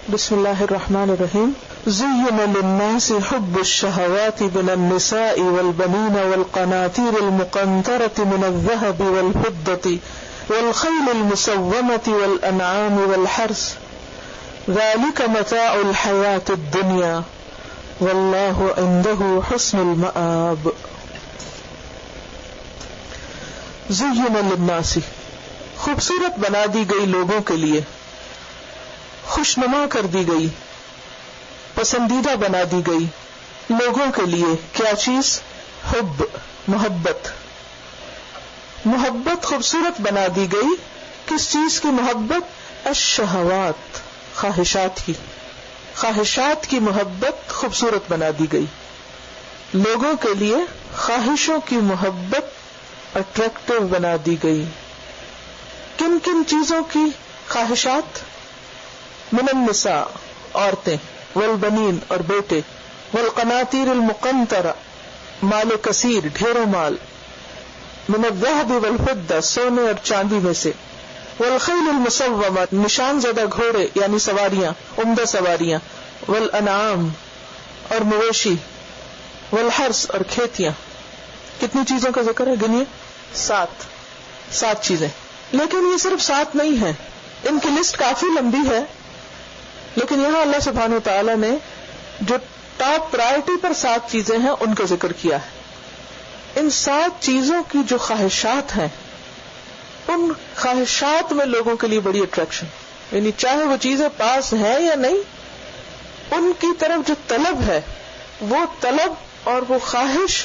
بسم اللہ الرحمن الرحیم. زین للناس حب الشہوات من النساء والبنین والقناطیر المقنطرة من الذهب والفضة والخیل المسومة والانعام والحرث ذلك متاع الحیاة الدنیا واللہ عنده حسن المآب. زین للناس خوبصورت بنا دی گئی لوگوں کے لیے، خوشنما کر دی گئی، پسندیدہ بنا دی گئی لوگوں کے لیے. کیا چیز؟ حب، محبت. محبت خوبصورت بنا دی گئی. کس چیز کی محبت؟ الشہوات، خواہشات کی. خواہشات کی محبت خوبصورت بنا دی گئی لوگوں کے لیے. خواہشوں کی محبت اٹریکٹیو بنا دی گئی. کن کن چیزوں کی خواہشات؟ من النساء، عورتیں، والبنین، اور بیٹے، والقناطیر المقنطرہ، مال کثیر، ڈھیروں مال، من الذهب والفضہ، سونے اور چاندی میں سے، والخیل المسومہ، نشان زدہ گھوڑے یعنی سواریاں، عمدہ سواریاں، والانعام، اور مویشی، والحرث، اور کھیتیاں. کتنی چیزوں کا ذکر ہے؟ گنیے. 7 چیزیں. لیکن یہ صرف 7 نہیں ہیں، ان کی لسٹ کافی لمبی ہے، لیکن یہاں اللہ سبحانہ وتعالی نے جو ٹاپ پرائرٹی پر 7 چیزیں ہیں ان کا ذکر کیا ہے. ان 7 چیزوں کی جو خواہشات ہیں، ان خواہشات میں لوگوں کے لیے بڑی اٹریکشن، یعنی چاہے وہ چیزیں پاس ہیں یا نہیں، ان کی طرف جو طلب ہے، وہ طلب اور وہ خواہش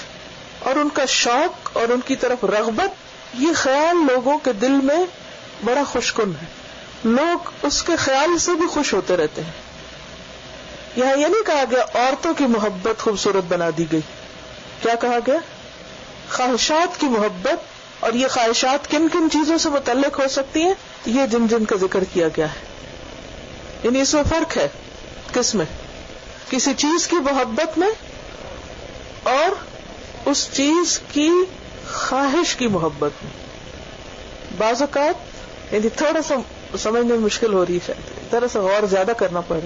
اور ان کا شوق اور ان کی طرف رغبت، یہ خیال لوگوں کے دل میں بڑا خوش کن ہے. لوگ اس کے خیال سے بھی خوش ہوتے رہتے ہیں. یہاں یہ نہیں کہا گیا عورتوں کی محبت خوبصورت بنا دی گئی. کیا کہا گیا؟ خواہشات کی محبت. اور یہ خواہشات کن کن چیزوں سے متعلق ہو سکتی ہیں؟ یہ جن جن کا ذکر کیا گیا ہے. یعنی اس میں فرق ہے. کس میں؟ کسی چیز کی محبت میں اور اس چیز کی خواہش کی محبت میں. بعض اوقات یعنی تھوڑا سا سمجھنے میں مشکل ہو رہی ہے، شاید ذرا سا غور زیادہ کرنا پڑے.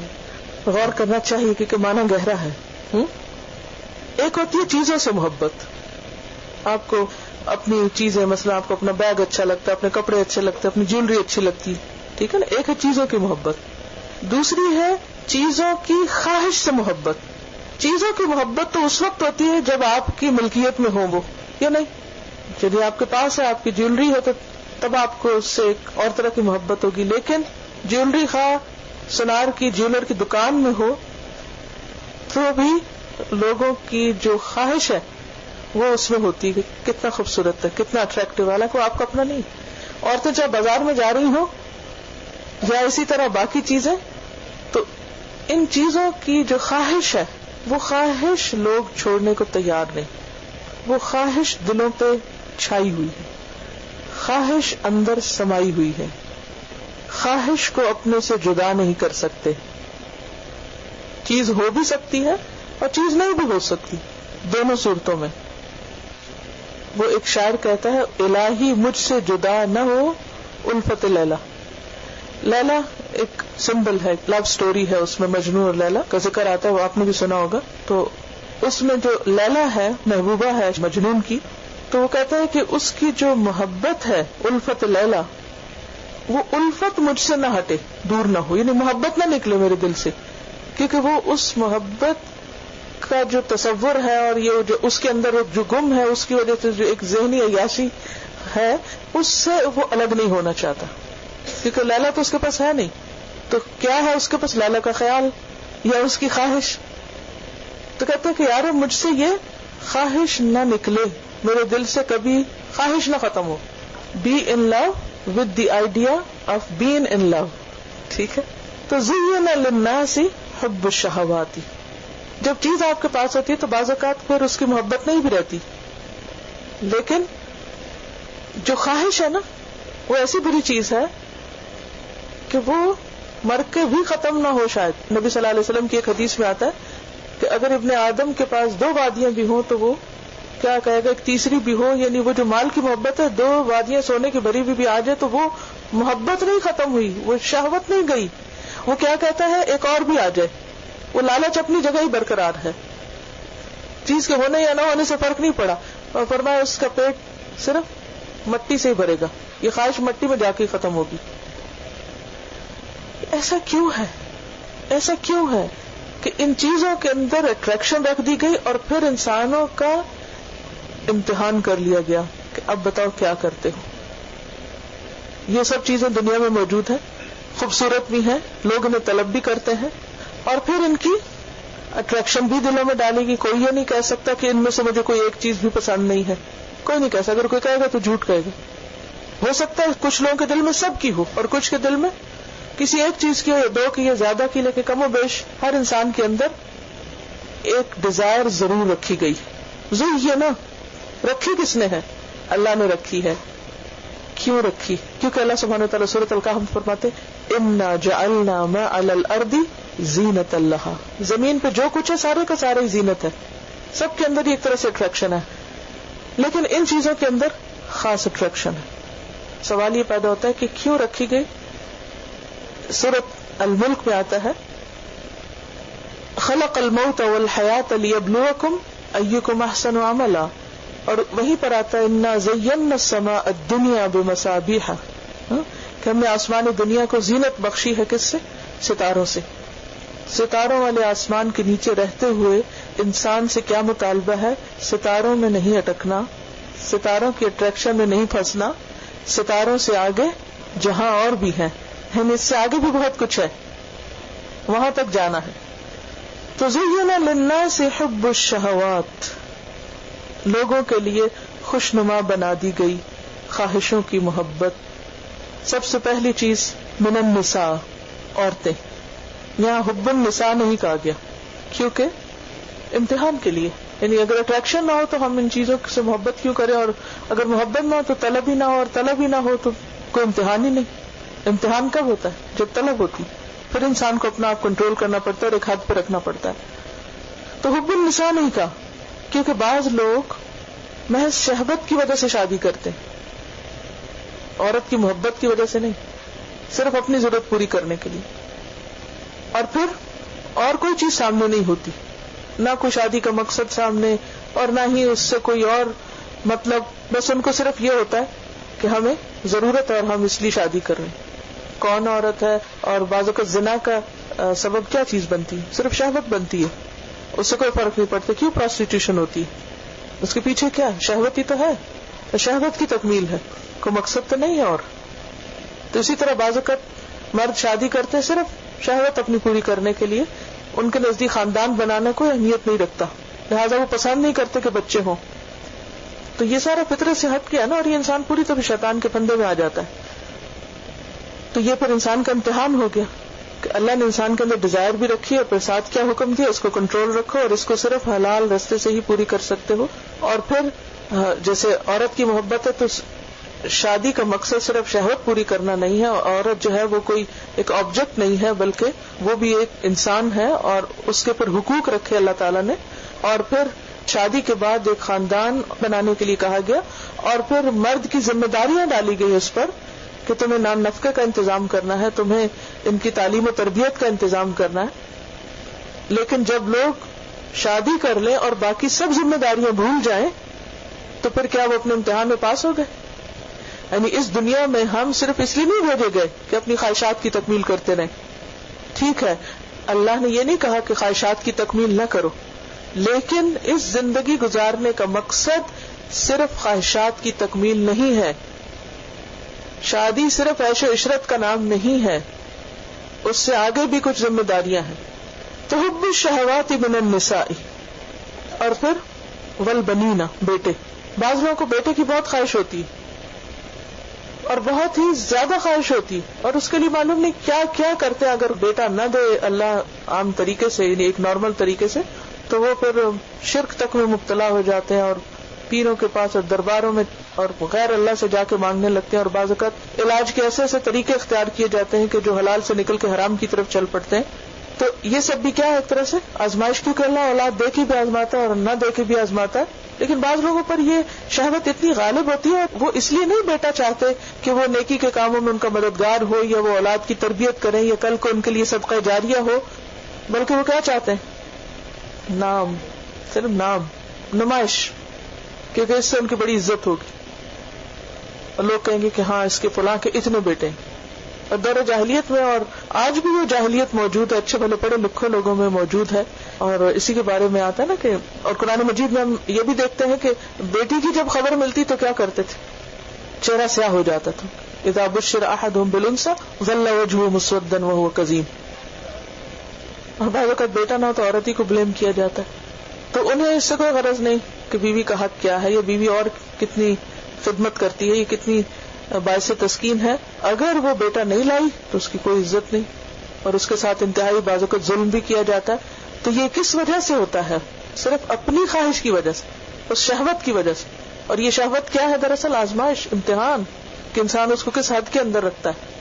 غور کرنا چاہیے کیونکہ معنی گہرا ہے. ایک ہوتی ہے چیزوں سے محبت. آپ کو اپنی چیزیں، مثلا آپ کو اپنا بیگ اچھا لگتا ہے، اپنے کپڑے اچھے لگتے ہیں، اپنی جیولری اچھی لگتی ہے، ٹھیک ہے نا. ایک ہے چیزوں کی محبت. دوسری ہے چیزوں کی خواہش سے محبت. چیزوں کی محبت تو اس وقت ہوتی ہے جب آپ کی ملکیت میں ہوں وہ، یا نہیں. یعنی آپ کے پاس ہے، آپ کی جیولری ہے، تو تب آپ کو اس سے ایک اور طرح کی محبت ہوگی. لیکن جیولری خواہ سونار کی جیولر کی دکان میں ہو تو بھی لوگوں کی جو خواہش ہے وہ اس میں ہوتی ہے، کتنا خوبصورت ہے، کتنا اٹریکٹیو. حالانکہ وہ آپ کا اپنا نہیں. عورتیں جب بازار میں جا رہی ہوں یا اسی طرح باقی چیزیں، تو ان چیزوں کی جو خواہش ہے وہ خواہش لوگ چھوڑنے کو تیار نہیں. وہ خواہش دلوں پہ چھائی ہوئی ہے، خواہش اندر سمائی ہوئی ہے. خواہش کو اپنے سے جدا نہیں کر سکتے. چیز ہو بھی سکتی ہے اور چیز نہیں بھی ہو سکتی، دونوں صورتوں میں. وہ ایک شاعر کہتا ہے، الہی مجھ سے جدا نہ ہو الفت لیلا. لیلا ایک سمبل ہے، لو سٹوری ہے، اس میں مجنون اور لیلا کا ذکر آتا ہے، وہ آپ نے بھی سنا ہوگا. تو اس میں جو لیلا ہے محبوبہ ہے مجنون کی، تو وہ کہتا ہے کہ اس کی جو محبت ہے الفت لیلا، وہ الفت مجھ سے نہ ہٹے، دور نہ ہو، یعنی محبت نہ نکلے میرے دل سے. کیونکہ وہ اس محبت کا جو تصور ہے اور یہ جو اس کے اندر جو گم ہے، اس کی وجہ سے جو ایک ذہنی عیاشی ہے، اس سے وہ الگ نہیں ہونا چاہتا. کیونکہ لیلا تو اس کے پاس ہے نہیں، تو کیا ہے اس کے پاس؟ لیلا کا خیال یا اس کی خواہش. تو کہتے ہیں کہ یار مجھ سے یہ خواہش نہ نکلے، میرے دل سے کبھی خواہش نہ ختم ہو. Be in love with the idea of being in love. ٹھیک ہے. تو زین للناس حب الشہوات. جب چیز آپ کے پاس ہوتی ہے تو بعض اوقات پھر اس کی محبت نہیں بھی رہتی، لیکن جو خواہش ہے نا، وہ ایسی بری چیز ہے کہ وہ مر کے بھی ختم نہ ہو. شاید نبی صلی اللہ علیہ وسلم کی ایک حدیث میں آتا ہے کہ اگر ابن آدم کے پاس 2 وادیاں بھی ہوں تو وہ کیا کہے گا، ایک تیسری بھی ہو. یعنی وہ جو مال کی محبت ہے، 2 وادیاں سونے کی بھری بھی آ جائے تو وہ محبت نہیں ختم ہوئی، وہ شہوت نہیں گئی. وہ کیا کہتا ہے ایک اور بھی آ جائے، وہ لالچ اپنی جگہ ہی برقرار ہے، چیز کے ہونے یا نہ ہونے سے فرق نہیں پڑا، اور فرمایا اس کا پیٹ صرف مٹی سے ہی بھرے گا، یہ خواہش مٹی میں جا کے ختم ہوگی. ایسا کیوں ہے؟ ایسا کیوں ہے کہ ان چیزوں کے اندر اٹریکشن رکھ دی گئی اور پھر انسانوں کا امتحان کر لیا گیا کہ اب بتاؤ کیا کرتے ہو. یہ سب چیزیں دنیا میں موجود ہیں، خوبصورت بھی ہیں، لوگ انہیں طلب بھی کرتے ہیں، اور پھر ان کی اٹریکشن بھی دلوں میں ڈالے گی. کوئی یہ نہیں کہہ سکتا کہ ان میں سے مجھے کوئی ایک چیز بھی پسند نہیں ہے، کوئی نہیں کہہ سکتا. اگر کوئی کہے گا تو جھوٹ کہے گا. ہو سکتا ہے کچھ لوگوں کے دل میں سب کی ہو اور کچھ کے دل میں کسی ایک چیز کی ہو یا دو کی یا زیادہ کی، لیکن کم و بیش ہر انسان کے اندر ایک ڈیزائر ضرور رکھی گئی. یہ نا رکھی کس نے ہے؟ اللہ نے رکھی ہے. کیوں رکھی؟ کیونکہ اللہ سبحانہ وتعالی سورۃ الکہف فرماتے انا جعلنا ما علی الارض زینۃ لہا، زمین پہ جو کچھ ہے سارے کا سارے زینت ہے، سب کے اندر ایک طرح سے اٹریکشن ہے، لیکن ان چیزوں کے اندر خاص اٹریکشن ہے. سوال یہ پیدا ہوتا ہے کہ کیوں رکھی گئی؟ سورۃ الملک میں آتا ہے خلق الموت والحیات لیبلوکم ایکم احسن عملا، اور وہیں پر آتا ہے انا زینا السماء الدنیا بمصابیح، کہ ہم نے آسمان دنیا کو زینت بخشی ہے. کس سے؟ ستاروں سے. ستاروں والے آسمان کے نیچے رہتے ہوئے انسان سے کیا مطالبہ ہے؟ ستاروں میں نہیں اٹکنا، ستاروں کی اٹریکشن میں نہیں پھنسنا، ستاروں سے آگے جہاں اور بھی ہیں، ہم اس سے آگے بھی بہت کچھ ہے، وہاں تک جانا ہے. تو زین للناس حب الشہوات، لوگوں کے لیے خوشنما بنا دی گئی خواہشوں کی محبت. سب سے پہلی چیز من النساء، عورتیں. یہاں حب النساء نہیں کہا گیا کیونکہ امتحان کے لیے، یعنی اگر اٹریکشن نہ ہو تو ہم ان چیزوں سے محبت کیوں کریں، اور اگر محبت نہ ہو تو طلب ہی نہ ہو، اور طلب ہی نہ ہو تو کوئی امتحان ہی نہیں. امتحان کب ہوتا ہے؟ جب طلب ہوتی، پھر انسان کو اپنا آپ کنٹرول کرنا پڑتا ہے اور ایک حد پہ رکھنا پڑتا ہے. تو حب النساء نہیں کہا کیونکہ بعض لوگ محض شہوت کی وجہ سے شادی کرتے ہیں، عورت کی محبت کی وجہ سے نہیں، صرف اپنی ضرورت پوری کرنے کے لیے، اور پھر اور کوئی چیز سامنے نہیں ہوتی، نہ کوئی شادی کا مقصد سامنے اور نہ ہی اس سے کوئی اور مطلب، بس ان کو صرف یہ ہوتا ہے کہ ہمیں ضرورت ہے اور ہم اس لیے شادی کر رہے ہیں. کون عورت ہے؟ اور بعض اوقات زنا کا سبب کیا چیز بنتی ہے؟ صرف شہوت بنتی ہے، اس سے کوئی فرق نہیں پڑتا. کیوں پراسٹیٹیوشن ہوتی ہے؟ اس کے پیچھے کیا ہے؟ شہوت ہی تو ہے، شہوت کی تکمیل ہے، کوئی مقصد تو نہیں ہے. اور تو اسی طرح بعض اوقات مرد شادی کرتے صرف شہوت اپنی پوری کرنے کے لیے، ان کے نزدیک خاندان بنانا کوئی اہمیت نہیں رکھتا، لہٰذا وہ پسند نہیں کرتے کہ بچے ہوں. تو یہ سارا فطرت سے ہٹ گیا نا، اور یہ انسان پوری طرح شیطان کے پھندے میں آ جاتا ہے. تو یہ پھر انسان کا امتحان ہو گیا کہ اللہ نے انسان کے اندر ڈیزائر بھی رکھی ہے، اور پھر ساتھ کیا حکم دیا؟ اس کو کنٹرول رکھو اور اس کو صرف حلال راستے سے ہی پوری کر سکتے ہو. اور پھر جیسے عورت کی محبت ہے تو شادی کا مقصد صرف شہوت پوری کرنا نہیں ہے. عورت جو ہے وہ کوئی ایک آبجیکٹ نہیں ہے، بلکہ وہ بھی ایک انسان ہے، اور اس کے پر حقوق رکھے اللہ تعالیٰ نے. اور پھر شادی کے بعد ایک خاندان بنانے کے لیے کہا گیا، اور پھر مرد کی ذمہ داریاں ڈالی گئی اس پر کہ تمہیں نان نفقے کا انتظام کرنا ہے، تمہیں ان کی تعلیم و تربیت کا انتظام کرنا ہے. لیکن جب لوگ شادی کر لیں اور باقی سب ذمہ داریاں بھول جائیں تو پھر کیا وہ اپنے امتحان میں پاس ہو گئے؟ یعنی اس دنیا میں ہم صرف اس لیے نہیں بھیجے گئے کہ اپنی خواہشات کی تکمیل کرتے رہیں. ٹھیک ہے، اللہ نے یہ نہیں کہا کہ خواہشات کی تکمیل نہ کرو، لیکن اس زندگی گزارنے کا مقصد صرف خواہشات کی تکمیل نہیں ہے. شادی صرف عیش و عشرت کا نام نہیں ہے، اس سے آگے بھی کچھ ذمہ داریاں ہیں. تو حب الشہوات من النساء، اور پھر والبنین، بیٹے. بعض لوگوں کو بیٹے کی بہت خواہش ہوتی ہے اور بہت ہی زیادہ خواہش ہوتی، اور اس کے لیے معلوم نہیں کیا کیا کرتے. اگر بیٹا نہ دے اللہ عام طریقے سے، یعنی ایک نارمل طریقے سے، تو وہ پھر شرک تک میں مبتلا ہو جاتے ہیں اور پیروں کے پاس اور درباروں میں اور غیر اللہ سے جا کے مانگنے لگتے ہیں. اور بعض اوقات علاج کے ایسے ایسے طریقے اختیار کیے جاتے ہیں کہ جو حلال سے نکل کے حرام کی طرف چل پڑتے ہیں. تو یہ سب بھی کیا ہے؟ ایک طرح سے آزمائش، کیونکہ اللہ اولاد دے کے بھی آزماتا ہے اور نہ دے کے بھی آزماتا ہے. لیکن بعض لوگوں پر یہ شہوت اتنی غالب ہوتی ہے، وہ اس لیے نہیں بیٹا چاہتے کہ وہ نیکی کے کاموں میں ان کا مددگار ہو یا وہ اولاد کی تربیت کریں یا کل کو ان کے لیے صدقہ جاریہ ہو، بلکہ وہ کیا چاہتے ہیں؟ نام، صرف نام، نمائش، کیونکہ اس سے ان کی بڑی عزت ہوگی اور لوگ کہیں گے کہ ہاں اس کے فلاں کے اتنے بیٹے ہیں. اور دور جاہلیت میں، اور آج بھی وہ جاہلیت موجود ہے، اچھے بھلے پڑھے لکھے لوگوں میں موجود ہے. اور اسی کے بارے میں آتا ہے نا کہ اور قرآن مجید میں ہم یہ بھی دیکھتے ہیں کہ بیٹی کی جب خبر ملتی تو کیا کرتے تھے؟ چہرہ سیاہ ہو جاتا تھا. اذا بشر احدهم بالانثى ظل وجهه مسودا وهو كظيم. اور بعض اوقات بیٹا نہ ہو تو عورت ہی کو بلیم کیا جاتا ہے. تو انہیں اس سے کوئی غرض نہیں کہ بیوی کا حق کیا ہے، یا بیوی اور کتنی خدمت کرتی ہے، یہ کتنی باعث تسکین ہے. اگر وہ بیٹا نہیں لائی تو اس کی کوئی عزت نہیں، اور اس کے ساتھ انتہائی بعض اوقات ظلم بھی کیا جاتا ہے. تو یہ کس وجہ سے ہوتا ہے؟ صرف اپنی خواہش کی وجہ سے، اس شہوت کی وجہ سے. اور یہ شہوت کیا ہے؟ دراصل آزمائش، امتحان، کہ انسان اس کو کس حد کے اندر رکھتا ہے.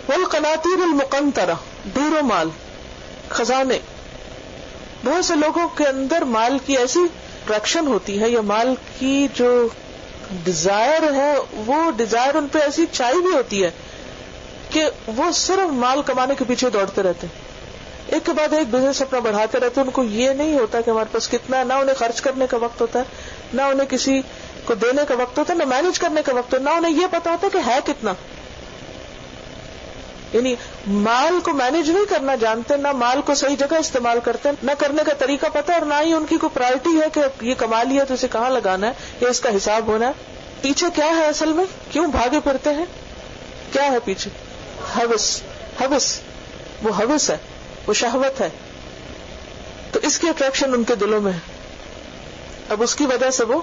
والقناطیر المقنطرہ، ڈھیروں مال، خزانے. بہت سے لوگوں کے اندر مال کی ایسی اٹریکشن ہوتی ہے، یا مال کی جو ڈیزائر ہے وہ ڈیزائر ان پہ ایسی چھائی بھی ہوتی ہے کہ وہ صرف مال کمانے کے پیچھے دوڑتے رہتے ہیں. ایک کے بعد ایک بزنس اپنا بڑھاتے رہتے ہیں. ان کو یہ نہیں ہوتا کہ ہمارے پاس کتنا ہے، نہ انہیں خرچ کرنے کا وقت ہوتا ہے، نہ انہیں کسی کو دینے کا وقت ہوتا ہے، نہ مینج کرنے کا وقت ہوتا ہے، نہ انہیں یہ پتا ہوتا کہ ہے کتنا. یعنی مال کو مینج نہیں کرنا جانتے، نہ مال کو صحیح جگہ استعمال کرتے، نہ کرنے کا طریقہ پتا، اور نہ ہی ان کی کوئی پرائرٹی ہے کہ یہ کما لیا تو اسے کہاں لگانا ہے یا اس کا حساب ہونا ہے. پیچھے کیا ہے اصل میں؟ کیوں بھاگے پھرتے ہیں؟ کیا ہے پیچھے؟ ہوس. وہ ہوس ہے، وہ شہوت ہے. تو اس کی اٹریکشن ان کے دلوں میں ہے. اب اس کی وجہ سے وہ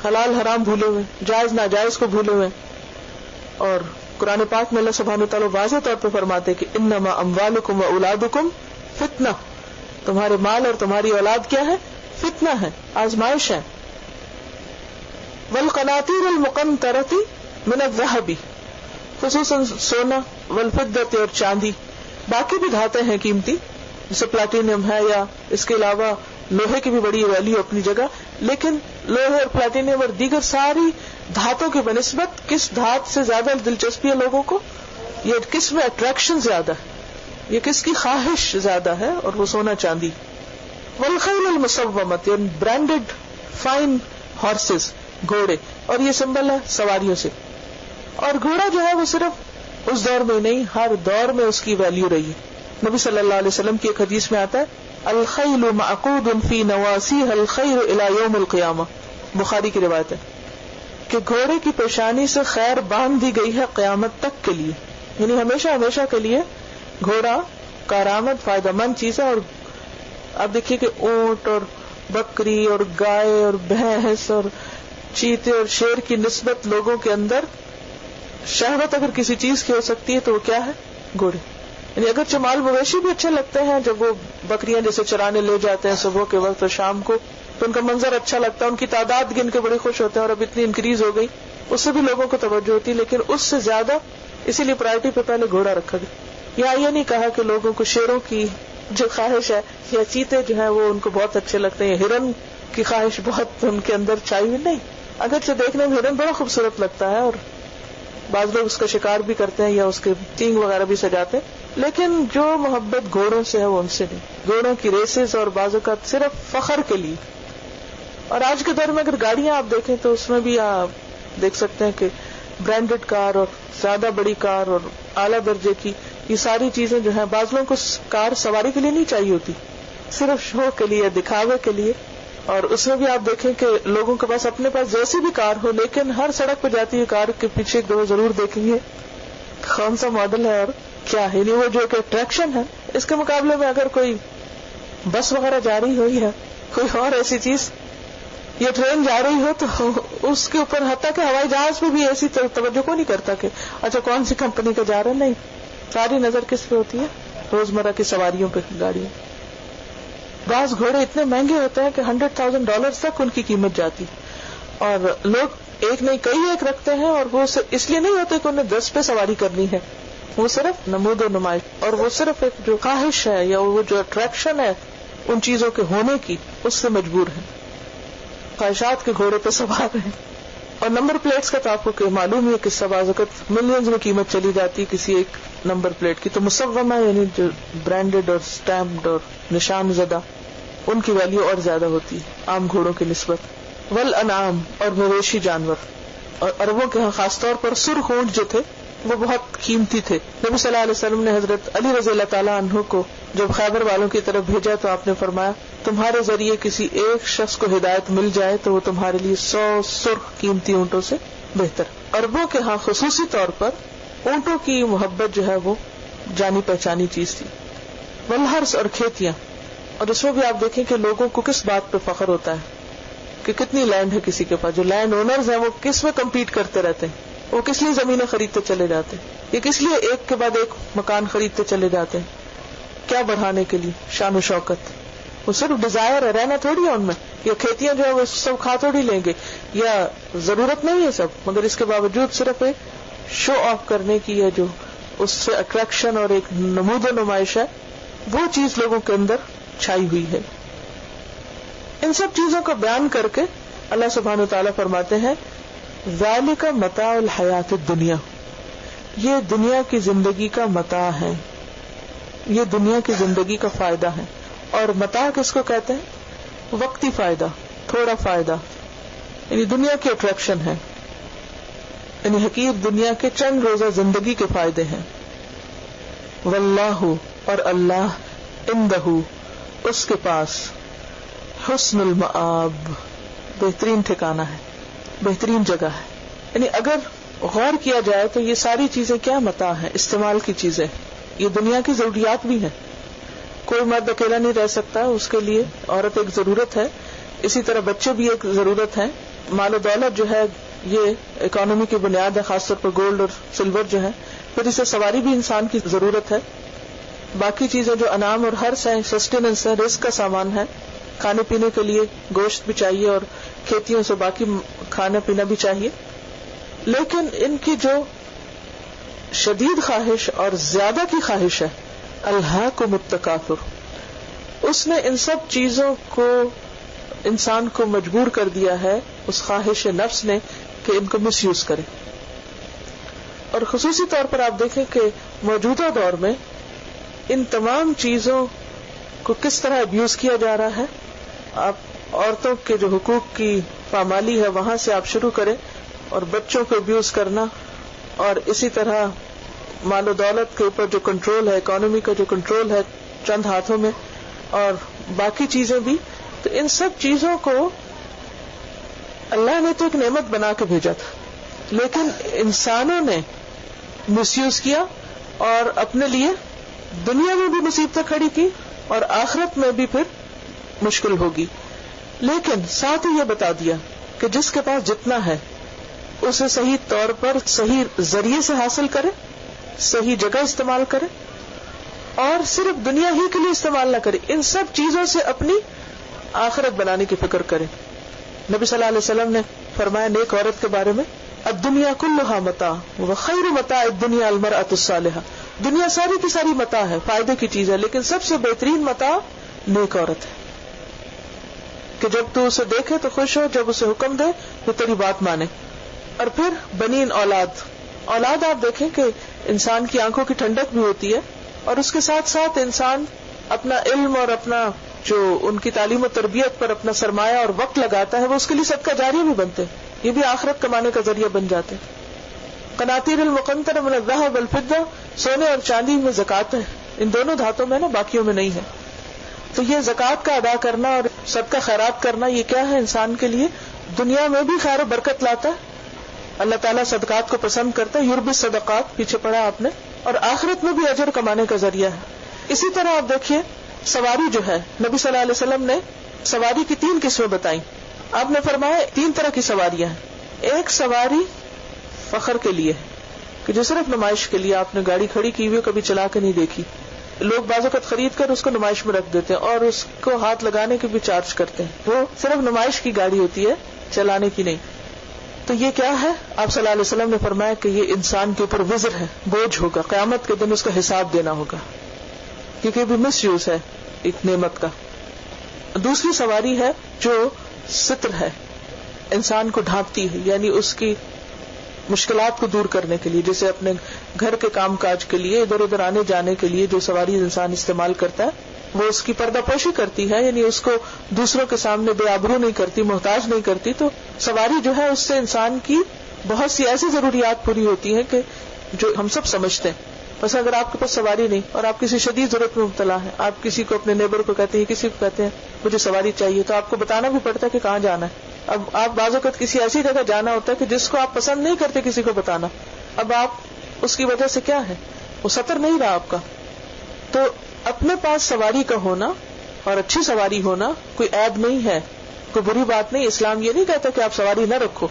حلال حرام بھولے ہوئے، جائز ناجائز کو بھولے ہوئے. اور قرآن پاک میں اللہ سبحانہ وتعالی واضح طور پہ فرماتے کہ انما اموالکم و اولادکم فتنہ، تمہارے مال اور تمہاری اولاد کیا ہے؟ فتنہ ہے، آزمائش ہے. والقناطیر المقنطرۃ من الذهب، خصوصاً سونا، والفضة اور چاندی. باقی بھی دھاتیں ہیں قیمتی، جیسے پلاٹینم ہے، یا اس کے علاوہ لوہے کی بھی بڑی ویلیو اپنی جگہ. لیکن لوہے اور پلاٹینم اور دیگر ساری دھاتوں کی بنسبت کس دھات سے زیادہ دلچسپی ہے لوگوں کو؟ یہ کس میں اٹریکشن زیادہ ہے، یہ کس کی خواہش زیادہ ہے؟ اور وہ سونا چاندی. والخیل المسومۃ، یعنی برانڈڈ فائن ہارسز، گھوڑے. اور یہ سمبل ہے سواریوں سے. اور گھوڑا جو ہے وہ صرف اس دور میں نہیں، ہر دور میں اس کی ویلیو رہی ہے. نبی صلی اللہ علیہ وسلم کی ایک حدیث میں آتا ہے الخیل معقود فی نواسیہ الخیر الی یوم القیامہ، بخاری کی روایت ہے کہ گھوڑے کی پیشانی سے خیر باندھ دی گئی ہے قیامت تک کے لیے. یعنی ہمیشہ ہمیشہ کے لیے گھوڑا کارآمد فائدہ مند چیز ہے. اور اب دیکھیے کہ اونٹ اور بکری اور گائے اور بھینس اور چیتے اور شیر کی نسبت لوگوں کے اندر شہوت اگر کسی چیز کی ہو سکتی ہے تو وہ کیا ہے؟ گھوڑے. یعنی اگرچہ مال مویشی بھی اچھے لگتے ہیں، جب وہ بکریاں جیسے چرانے لے جاتے ہیں صبح کے وقت اور شام کو تو ان کا منظر اچھا لگتا ہے، ان کی تعداد گن کے بڑے خوش ہوتے ہیں. اور اب اتنی انکریز ہو گئی، اس سے بھی لوگوں کو توجہ ہوتی، لیکن اس سے زیادہ اسی لیے پرائرٹی پہ پہلے گھوڑا رکھا گیا. یا یہ نہیں کہا کہ لوگوں کو شیروں کی جو خواہش ہے یا چیتے جو ہے وہ ان کو بہت اچھے لگتے ہیں، ہرن کی خواہش بہت ان کے اندر چھائی ہوئی. نہیں، اگرچہ دیکھنے میں ہرن بڑا خوبصورت لگتا ہے اور بعض لوگ اس کا شکار بھی کرتے ہیں یا اس کے سینگ وغیرہ بھی سجاتے ہیں، لیکن جو محبت گھوڑوں سے ہے وہ ان سے نہیں. گھوڑوں کی ریسز اور بعض اوقات صرف فخر کے لیے. اور آج کے دور میں اگر گاڑیاں آپ دیکھیں تو اس میں بھی آپ دیکھ سکتے ہیں کہ برانڈڈ کار اور زیادہ بڑی کار اور اعلیٰ درجے کی یہ ساری چیزیں جو ہیں، بعض لوگوں کو کار سواری کے لیے نہیں چاہیے ہوتی، صرف شو کے لیے، دکھاوے کے لیے. اور اس میں بھی آپ دیکھیں کہ لوگوں کے پاس اپنے پاس جیسی بھی کار ہو، لیکن ہر سڑک پہ جاتی ہوئی کار کے پیچھے ایک دو ضرور دیکھیں گے کون سا ماڈل ہے اور کیا ہے. یعنی وہ جو ایک اٹریکشن ہے. اس کے مقابلے میں اگر کوئی بس وغیرہ جا رہی ہو یا کوئی اور ایسی چیز یا ٹرین جا رہی ہو تو اس کے اوپر، حتیٰ کہ ہوائی جہاز پہ بھی ایسی توجہ کو نہیں کرتا کہ اچھا کون سی کمپنی کا جا رہا ہے. نہیں، ساری نظر کس پہ ہوتی ہے؟ روزمرہ کی سواریوں پہ، گاڑیوں. بعض گھوڑے اتنے مہنگے ہوتے ہیں کہ $100,000 تک ان کی قیمت جاتی، اور لوگ ایک نہیں کئی ایک رکھتے ہیں. اور وہ اس لیے نہیں ہوتے کہ انہیں 10 پہ سواری کرنی ہے، وہ صرف نمود و نمائش، اور وہ صرف ایک جو خواہش ہے یا وہ جو اٹریکشن ہے ان چیزوں کے ہونے کی، اس سے مجبور ہے. خواہشات کے گھوڑے پہ سوار ہیں. اور نمبر پلیٹس کا تو آپ کو معلوم ہے کہ بعض اوقات ملینز میں قیمت چلی جاتی کسی ایک نمبر پلیٹ کی. تو مسومہ یعنی جو برانڈڈ اور سٹیمپڈ اور نشان زدہ ان کی ویلیو اور زیادہ ہوتی ہے عام گھوڑوں کی نسبت. والانعام اور مویشی جانور. اور عربوں کے ہاں خاص طور پر سرخ اونٹ جو تھے وہ بہت قیمتی تھے. نبی صلی اللہ علیہ وسلم نے حضرت علی رضی اللہ تعالیٰ عنہ کو جب خیبر والوں کی طرف بھیجا تو آپ نے فرمایا تمہارے ذریعے کسی ایک شخص کو ہدایت مل جائے تو وہ تمہارے لیے 100 سرخ قیمتی اونٹوں سے بہتر. عربوں کے ہاں خصوصی طور پر اونٹوں کی محبت جو ہے وہ جانی پہچانی چیز تھی. والحرث اور کھیتیاں. اور اس میں بھی آپ دیکھیں کہ لوگوں کو کس بات پہ فخر ہوتا ہے کہ کتنی لینڈ ہے کسی کے پاس. جو لینڈ اونرز ہیں وہ کس میں کمپیٹ کرتے رہتے ہیں, وہ کس لیے زمینیں خریدتے چلے جاتے ہیں, یہ کس لیے ایک کے بعد ایک مکان خریدتے چلے جاتے ہیں, کیا بڑھانے کے لیے, شان و شوکت. وہ صرف ڈیزائر ہے, رہنا تھوڑی ہے ان میں. یا کھیتیاں جو ہے وہ سب کھا تھوڑی لیں گے, یا ضرورت نہیں ہے سب, مگر اس کے باوجود صرف ایک شو آف کرنے کی یا جو اس سے اٹریکشن اور ایک نمود و نمائش ہے وہ چیز لوگوں کے اندر چھائی ہوئی ہے. ان سب چیزوں کا بیان کر کے اللہ سبحانہ و تعالیٰ فرماتے ہیں ذالک متاع الحیات الدنیا, یہ دنیا کی زندگی کا متاع ہے, یہ دنیا کی زندگی کا فائدہ ہے. اور متاع کس کو کہتے ہیں؟ وقتی فائدہ, تھوڑا فائدہ, یعنی دنیا کی اٹریکشن ہے, یعنی حقیق دنیا کے چند روزہ زندگی کے فائدے ہیں. واللہ اور اللہ عندہ اس کے پاس حسن المآب بہترین ٹھکانہ ہے, بہترین جگہ ہے. یعنی اگر غور کیا جائے تو یہ ساری چیزیں کیا متاع ہیں, استعمال کی چیزیں, یہ دنیا کی ضروریات بھی ہیں. کوئی مرد اکیلا نہیں رہ سکتا, اس کے لیے عورت ایک ضرورت ہے, اسی طرح بچے بھی ایک ضرورت ہے. مال و دولت جو ہے یہ اکانومی کی بنیاد ہے, خاص طور پر گولڈ اور سلور جو ہے. پھر اسے سواری بھی انسان کی ضرورت ہے. باقی چیزیں جو انعام اور حرث ہیں, سسٹیننس ہے, رزق کا سامان ہے, کھانے پینے کے لیے گوشت بھی چاہیے اور کھیتیوں سے باقی کھانا پینا بھی چاہیے. لیکن ان کی جو شدید خواہش اور زیادہ کی خواہش ہے الہاکم التکاثر, اس نے ان سب چیزوں کو انسان کو مجبور کر دیا ہے, اس خواہش نفس نے, کہ ان کو مس یوز کرے. اور خصوصی طور پر آپ دیکھیں کہ موجودہ دور میں ان تمام چیزوں کو کس طرح ابیوز کیا جا رہا ہے. آپ عورتوں کے جو حقوق کی پامالی ہے وہاں سے آپ شروع کریں, اور بچوں کو ابیوز کرنا, اور اسی طرح مال و دولت کے اوپر جو کنٹرول ہے, اکانومی کا جو کنٹرول ہے چند ہاتھوں میں, اور باقی چیزیں بھی. تو ان سب چیزوں کو اللہ نے تو ایک نعمت بنا کے بھیجا تھا, لیکن انسانوں نے مس یوز کیا اور اپنے لیے دنیا میں بھی مصیبتیں کھڑی کی اور آخرت میں بھی پھر مشکل ہوگی. لیکن ساتھ ہی یہ بتا دیا کہ جس کے پاس جتنا ہے اسے صحیح طور پر صحیح ذریعے سے حاصل کرے, صحیح جگہ استعمال کرے, اور صرف دنیا ہی کے لیے استعمال نہ کرے, ان سب چیزوں سے اپنی آخرت بنانے کی فکر کرے. نبی صلی اللہ علیہ وسلم نے فرمایا نیک عورت کے بارے میں الدنیا کلھا متاع وخیر متاع الدنیا المرأۃ الصالحہ, دنیا ساری کی ساری متاع ہے, فائدے کی چیز ہے, لیکن سب سے بہترین متاع نیک عورت ہے, کہ جب تو اسے دیکھے تو خوش ہو, جب اسے حکم دے وہ تیری بات مانے. اور پھر بنین اولاد, اولاد آپ دیکھیں کہ انسان کی آنکھوں کی ٹھنڈک بھی ہوتی ہے, اور اس کے ساتھ ساتھ انسان اپنا علم اور اپنا جو ان کی تعلیم و تربیت پر اپنا سرمایہ اور وقت لگاتا ہے وہ اس کے لیے صدقہ جاریہ بھی بنتے ہیں, یہ بھی آخرت کمانے کا ذریعہ بن جاتے ہیں. قناطیر المقنطرہ من الذهب والفضہ, سونے اور چاندی میں زکات ہے, ان دونوں دھاتوں میں نا, باقیوں میں نہیں ہے. تو یہ زکات کا ادا کرنا اور صدقہ خیرات کرنا یہ کیا ہے انسان کے لیے دنیا میں بھی خیر و برکت لاتا ہے, اللہ تعالیٰ صدقات کو پسند کرتا ہے, یربی الصدقات پیچھے پڑھا آپ نے, اور آخرت میں بھی اجر کمانے کا ذریعہ ہے. اسی طرح آپ دیکھیے سواری جو ہے, نبی صلی اللہ علیہ وسلم نے سواری کی 3 قسمیں بتائیں. آپ نے فرمایا 3 طرح کی سواریاں ہیں. ایک سواری فخر کے لیے کہ جو صرف نمائش کے لیے آپ نے گاڑی کھڑی کی ہوئی کبھی چلا کے نہیں دیکھی, لوگ بعض اوقات خرید کر اس کو نمائش میں رکھ دیتے ہیں اور اس کو ہاتھ لگانے کے بھی چارج کرتے ہیں, وہ صرف نمائش کی گاڑی ہوتی ہے, چلانے کی نہیں. تو یہ کیا ہے؟ آپ صلی اللہ علیہ وسلم نے فرمایا کہ یہ انسان کے اوپر وزر ہے, بوجھ ہوگا, قیامت کے دن اس کا حساب دینا ہوگا, کیونکہ بھی مس یوز ہے ایک نعمت کا. دوسری سواری ہے جو ستر ہے, انسان کو ڈھانپتی ہے، یعنی اس کی مشکلات کو دور کرنے کے لیے. جیسے اپنے گھر کے کام کاج کے لیے ادھر ادھر آنے جانے کے لیے جو سواری انسان استعمال کرتا ہے وہ اس کی پردہ پوشی کرتی ہے، یعنی اس کو دوسروں کے سامنے بے آبرو نہیں کرتی، محتاج نہیں کرتی. تو سواری جو ہے اس سے انسان کی بہت سی ایسی ضروریات پوری ہوتی ہیں کہ جو ہم سب سمجھتے ہیں. بس اگر آپ کے پاس سواری نہیں اور آپ کسی شدید ضرورت میں مبتلا ہیں، آپ کسی کو اپنے نیبر کو کہتے ہیں، کسی کو کہتے ہیں مجھے سواری چاہیے، تو آپ کو بتانا بھی پڑتا ہے کہ کہاں جانا ہے. اب آپ بعض اوقات کسی ایسی جگہ جانا ہوتا ہے کہ جس کو آپ پسند نہیں کرتے کسی کو بتانا، اب آپ اس کی وجہ سے کیا ہے، وہ سطر نہیں رہا آپ کا. تو اپنے پاس سواری کا ہونا اور اچھی سواری ہونا کوئی عیب نہیں ہے، کوئی بری بات نہیں. اسلام یہ نہیں کہتا کہ آپ سواری نہ رکھو،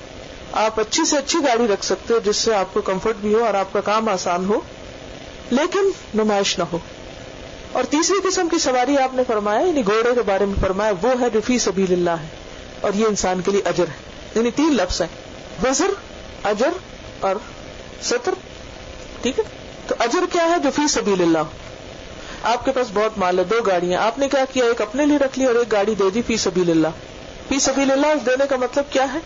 آپ اچھی سے اچھی گاڑی رکھ سکتے ہو جس سے آپ کو کمفرٹ بھی ہو اور آپ کا کام آسان ہو، لیکن نمائش نہ ہو. اور تیسری قسم کی سواری آپ نے فرمایا، یعنی گھوڑے کے بارے میں فرمایا، وہ ہے جو فی سبیل اللہ ہے، اور یہ انسان کے لیے اجر ہے. یعنی 3 لفظ ہیں، وزر، اجر اور ستر. ٹھیک ہے، تو اجر کیا ہے؟ جو فی سبیل اللہ. آپ کے پاس بہت مال ہے، 2 گاڑیاں، آپ نے کیا کیا، ایک اپنے لیے رکھ لی اور ایک گاڑی دے دی فی سبیل اللہ. فی سبیل اللہ دینے کا مطلب کیا ہے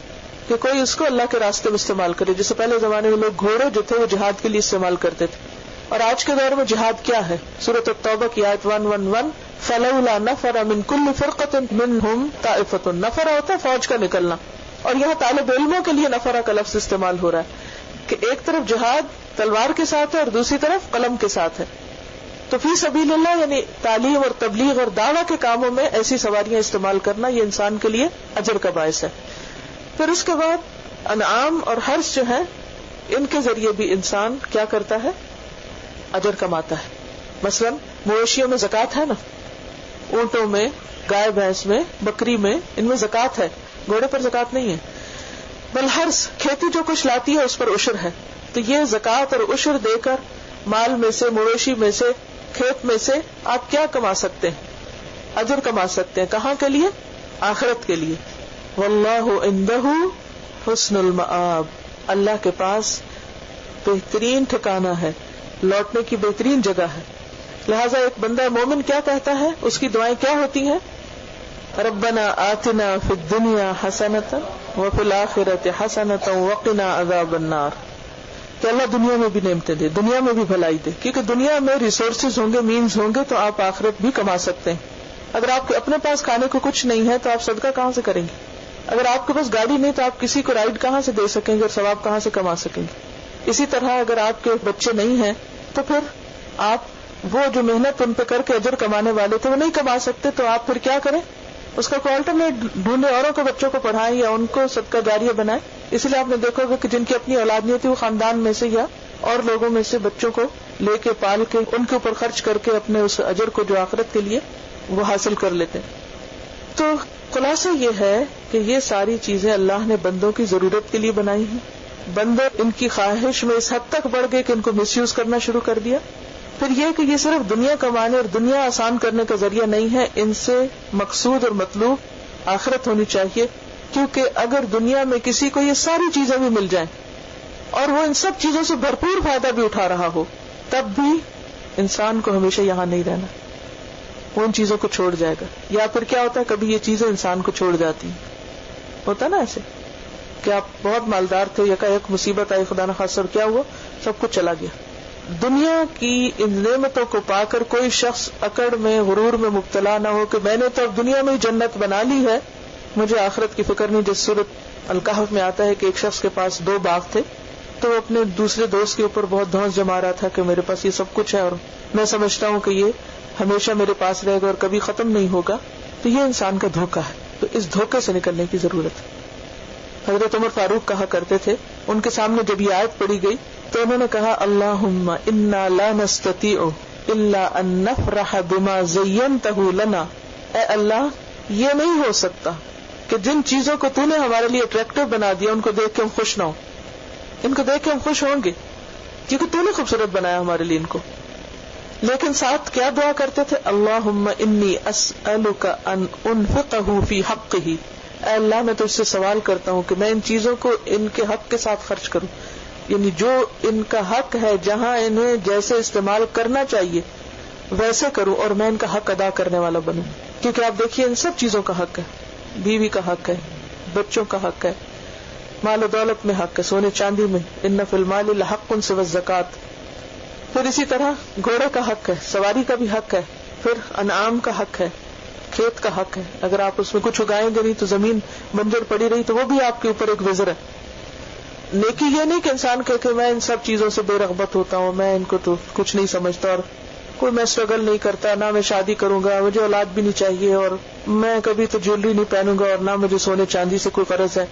کہ کوئی اس کو اللہ کے راستے میں استعمال کرے. جیسے پہلے زمانے میں لوگ گھوڑے جو تھے وہ جہاد کے لیے استعمال کرتے تھے. اور آج کے دور میں جہاد کیا ہے؟ سورۃ التوبہ کی آیت 111، فلولا نفر من كل فرقة منهم طائفة. نفر ہوتا ہے فوج کا نکلنا، اور یہاں طالب علموں کے لیے نفرہ کا لفظ استعمال ہو رہا ہے کہ ایک طرف جہاد تلوار کے ساتھ ہے اور دوسری طرف قلم کے ساتھ ہے. تو فی سبیل اللہ یعنی تعلیم اور تبلیغ اور دعویٰ کے کاموں میں ایسی سواریاں استعمال کرنا، یہ انسان کے لیے اجر کا باعث ہے. پھر اس کے بعد انعام اور حرث جو ہیں، ان کے ذریعے بھی انسان کیا کرتا ہے؟ اجر کماتا ہے. مثلا مویشیوں میں زکوٰۃ ہے نا، اونٹوں میں، گائے بھینس میں، بکری میں، ان میں زکوٰۃ ہے. گھوڑے پر زکوٰۃ نہیں ہے. بل حرث، کھیتی جو کچھ لاتی ہے اس پر عشر ہے. تو یہ زکوٰۃ اور عشر دے کر مال میں سے، مویشی میں سے، کھیت میں سے آپ کیا کما سکتے ہیں؟ اجر کما سکتے ہیں. کہاں کے لیے؟ آخرت کے لیے. واللہ عندہ حسن المآب، اللہ کے پاس بہترین ٹھکانہ ہے، لوٹنے کی بہترین جگہ ہے. لہذا ایک بندہ مومن کیا کہتا ہے، اس کی دعائیں کیا ہوتی ہیں؟ ربنا آتنا فی الدنیا حسنۃ وفی الآخرۃ حسنۃ وقنا عذاب النار. کہ اللہ دنیا میں بھی نعمتیں دے، دنیا میں بھی بھلائی دے، کیونکہ دنیا میں ریسورسز ہوں گے، مینز ہوں گے، تو آپ آخرت بھی کما سکتے ہیں. اگر آپ کے اپنے پاس کھانے کو کچھ نہیں ہے تو آپ صدقہ کہاں سے کریں گے؟ اگر آپ کے پاس گاڑی نہیں تو آپ کسی کو رائڈ کہاں سے دے سکیں گے اور ثواب کہاں سے کما سکیں گے؟ اسی طرح اگر آپ کے بچے نہیں ہیں تو پھر آپ وہ جو محنت ان پہ کر کے اجر کمانے والے تھے وہ نہیں کما سکتے، تو آپ پھر کیا کریں؟ اس کا کوئی آلٹرنیٹ ڈھونڈے، اوروں کے بچوں کو پڑھائیں یا ان کو صدقہ جاریہ بنائیں. اس لیے آپ نے دیکھا ہوگا کہ جن کی اپنی اولاد نہیں ہوتی وہ خاندان میں سے یا اور لوگوں میں سے بچوں کو لے کے پال کے ان کے اوپر خرچ کر کے اپنے اس اجر کو جو آخرت کے لیے وہ حاصل کر لیتے. تو خلاصہ یہ ہے کہ یہ ساری چیزیں اللہ نے بندوں کی ضرورت کے لیے بنائی ہیں. بندے ان کی خواہش میں اس حد تک بڑھ گئے کہ ان کو مس یوز کرنا شروع کر دیا. پھر یہ کہ یہ صرف دنیا کمانے اور دنیا آسان کرنے کا ذریعہ نہیں ہے، ان سے مقصود اور مطلوب آخرت ہونی چاہیے. کیونکہ اگر دنیا میں کسی کو یہ ساری چیزیں بھی مل جائیں اور وہ ان سب چیزوں سے بھرپور فائدہ بھی اٹھا رہا ہو، تب بھی انسان کو ہمیشہ یہاں نہیں رہنا، وہ ان چیزوں کو چھوڑ جائے گا. یا پھر کیا ہوتا ہے، کبھی یہ چیزیں انسان کو چھوڑ جاتی ہیں. ہوتا نا ایسے کہ آپ بہت مالدار تھے، ایک مصیبت آئی خدا نخواستہ، اور کیا ہوا، سب کچھ چلا گیا. دنیا کی ان نعمتوں کو پا کر کوئی شخص اکڑ میں، غرور میں مبتلا نہ ہو کہ میں نے تو اب دنیا میں ہی جنت بنا لی ہے، مجھے آخرت کی فکر نہیں. جس سورۃ الکہف میں آتا ہے کہ ایک شخص کے پاس 2 باغ تھے، تو وہ اپنے دوسرے دوست کے اوپر بہت دھونس جما رہا تھا کہ میرے پاس یہ سب کچھ ہے اور میں سمجھتا ہوں کہ یہ ہمیشہ میرے پاس رہے گا اور کبھی ختم نہیں ہوگا. تو یہ انسان کا دھوکہ ہے. تو اس دھوکے سے نکلنے کی ضرورت ہے. حضرت عمر فاروق کہا کرتے تھے، ان کے سامنے جب یہ آیت پڑھی گئی تو انہوں نے کہا، اللہم انا لا نستطیع الا ان نفرح بما زینتہ لنا. اے اللہ، یہ نہیں ہو سکتا کہ جن چیزوں کو تو نے ہمارے لیے اٹریکٹیو بنا دیا ان کو دیکھ کے ہم خوش نہ ہوں. ان کو دیکھ کے ہم خوش ہوں گے کیونکہ تو نے خوبصورت بنایا ہمارے لیے ان کو. لیکن ساتھ کیا دعا کرتے تھے، اللہم انی اسألک ان انفقہ فی حقہ. اے اللہ، میں تجھ سے سوال کرتا ہوں کہ میں ان چیزوں کو ان کے حق کے ساتھ خرچ کروں، یعنی جو ان کا حق ہے، جہاں انہیں جیسے استعمال کرنا چاہیے ویسے کروں، اور میں ان کا حق ادا کرنے والا بنوں. کیونکہ آپ دیکھیے ان سب چیزوں کا حق ہے، بیوی کا حق ہے، بچوں کا حق ہے، مال و دولت میں حق ہے، سونے چاندی میں، ان فی المال لحق سوی الزکوٰۃ. پھر اسی طرح گھوڑے کا حق ہے، سواری کا بھی حق ہے، پھر انعام کا حق ہے، کھیت کا حق ہے. اگر آپ اس میں کچھ اگائیں گے نہیں تو زمین بنجر پڑی رہی تو وہ بھی آپ کے اوپر ایک وزر ہے. نیکی یہ نہیں کہ انسان کہے کہ میں ان سب چیزوں سے بے رغبت ہوتا ہوں، میں ان کو تو کچھ نہیں سمجھتا اور کوئی میں اسٹرگل نہیں کرتا، نہ میں شادی کروں گا، مجھے اولاد بھی نہیں چاہیے، اور میں کبھی تو جیولری نہیں پہنوں گا، اور نہ مجھے سونے چاندی سے کوئی قرض ہے،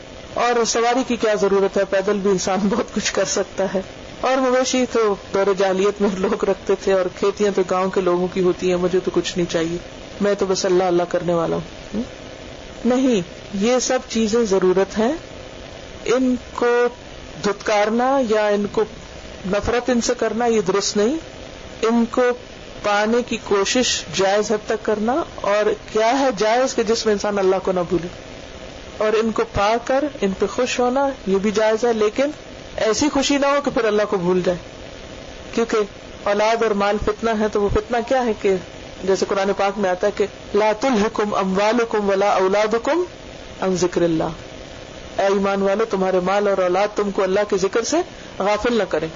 اور سواری کی کیا ضرورت ہے، پیدل بھی انسان بہت کچھ کر سکتا ہے، اور مویشی تو دور جاہلیت میں لوگ رکھتے تھے، اور کھیتیاں تو گاؤں کے لوگوں کی ہوتی ہیں، مجھے تو کچھ نہیں چاہیے، میں تو بس اللہ اللہ کرنے والا ہوں. نہیں، یہ سب چیزیں ضرورت ہیں، ان کو دھتکارنا یا ان کو نفرت ان سے کرنا یہ درست نہیں. ان کو پانے کی کوشش جائز حد تک کرنا، اور کیا ہے جائز کہ جس میں انسان اللہ کو نہ بھولے، اور ان کو پا کر ان پہ خوش ہونا یہ بھی جائز ہے، لیکن ایسی خوشی نہ ہو کہ پھر اللہ کو بھول جائے. کیونکہ اولاد اور مال فتنہ ہے، تو وہ فتنہ کیا ہے کہ جیسے قرآن پاک میں آتا ہے کہ لا تلہکم اموالکم ولا اولادکم عن ذکر اللہ. اے ایمان والو، تمہارے مال اور اولاد تم کو اللہ کے ذکر سے غافل نہ کریں.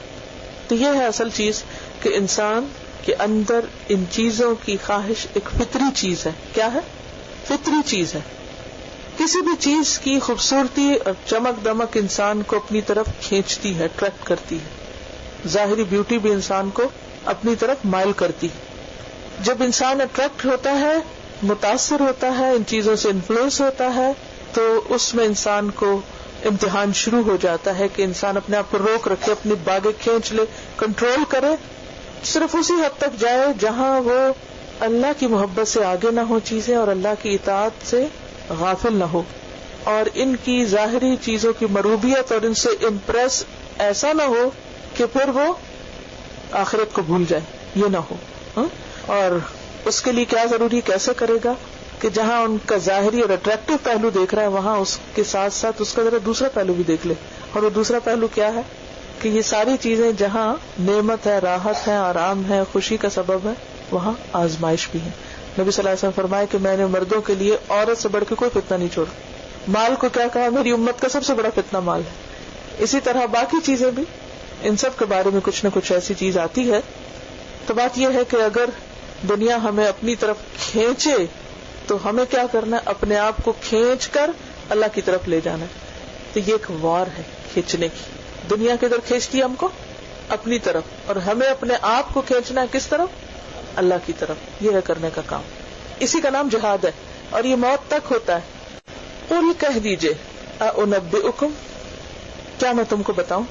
تو یہ ہے اصل چیز کہ انسان کے اندر ان چیزوں کی خواہش ایک فطری چیز ہے. کیا ہے؟ فطری چیز ہے. کسی بھی چیز کی خوبصورتی اور چمک دمک انسان کو اپنی طرف کھینچتی ہے، اٹریکٹ کرتی ہے. ظاہری بیوٹی بھی انسان کو اپنی طرف مائل کرتی ہے. جب انسان اٹریکٹ ہوتا ہے، متاثر ہوتا ہے، ان چیزوں سے انفلوئنس ہوتا ہے، تو اس میں انسان کو امتحان شروع ہو جاتا ہے کہ انسان اپنے آپ کو روک رکھے، اپنی باگیں کھینچ لے، کنٹرول کرے، صرف اسی حد تک جائے جہاں وہ اللہ کی محبت سے آگے نہ ہو چیزیں، اور اللہ کی اطاعت سے غافل نہ ہو، اور ان کی ظاہری چیزوں کی مروبیت اور ان سے امپریس ایسا نہ ہو کہ پھر وہ آخرت کو بھول جائے. یہ نہ ہو. اور اس کے لیے کیا ضروری، کیسے کرے گا کہ جہاں ان کا ظاہری اور اٹریکٹو پہلو دیکھ رہا ہے، وہاں اس کے ساتھ ساتھ اس کا ذرا دوسرا پہلو بھی دیکھ لے. اور وہ دوسرا پہلو کیا ہے کہ یہ ساری چیزیں جہاں نعمت ہے، راحت ہے، آرام ہے، خوشی کا سبب ہے، وہاں آزمائش بھی ہے. نبی صلی اللہ علیہ وسلم فرمائے کہ میں نے مردوں کے لیے عورت سے بڑھ کے کوئی فتنہ نہیں چھوڑا. مال کو کیا کہا؟ میری امت کا سب سے بڑا فتنہ مال ہے. اسی طرح باقی چیزیں بھی، ان سب کے بارے میں کچھ نہ کچھ ایسی چیز آتی ہے. تو بات یہ ہے کہ اگر دنیا ہمیں اپنی طرف کھینچے تو ہمیں کیا کرنا ہے؟ اپنے آپ کو کھینچ کر اللہ کی طرف لے جانا ہے. تو یہ ایک وار ہے کھینچنے کی. دنیا کی طرف کھینچتی ہے ہم کو اپنی طرف، اور ہمیں اپنے آپ کو کھینچنا ہے کس طرف؟ اللہ کی طرف. یہ ہے کرنے کا کام. اسی کا نام جہاد ہے، اور یہ موت تک ہوتا ہے. قل کہہ دیجئے اُنبئکم، کیا میں تم کو بتاؤں؟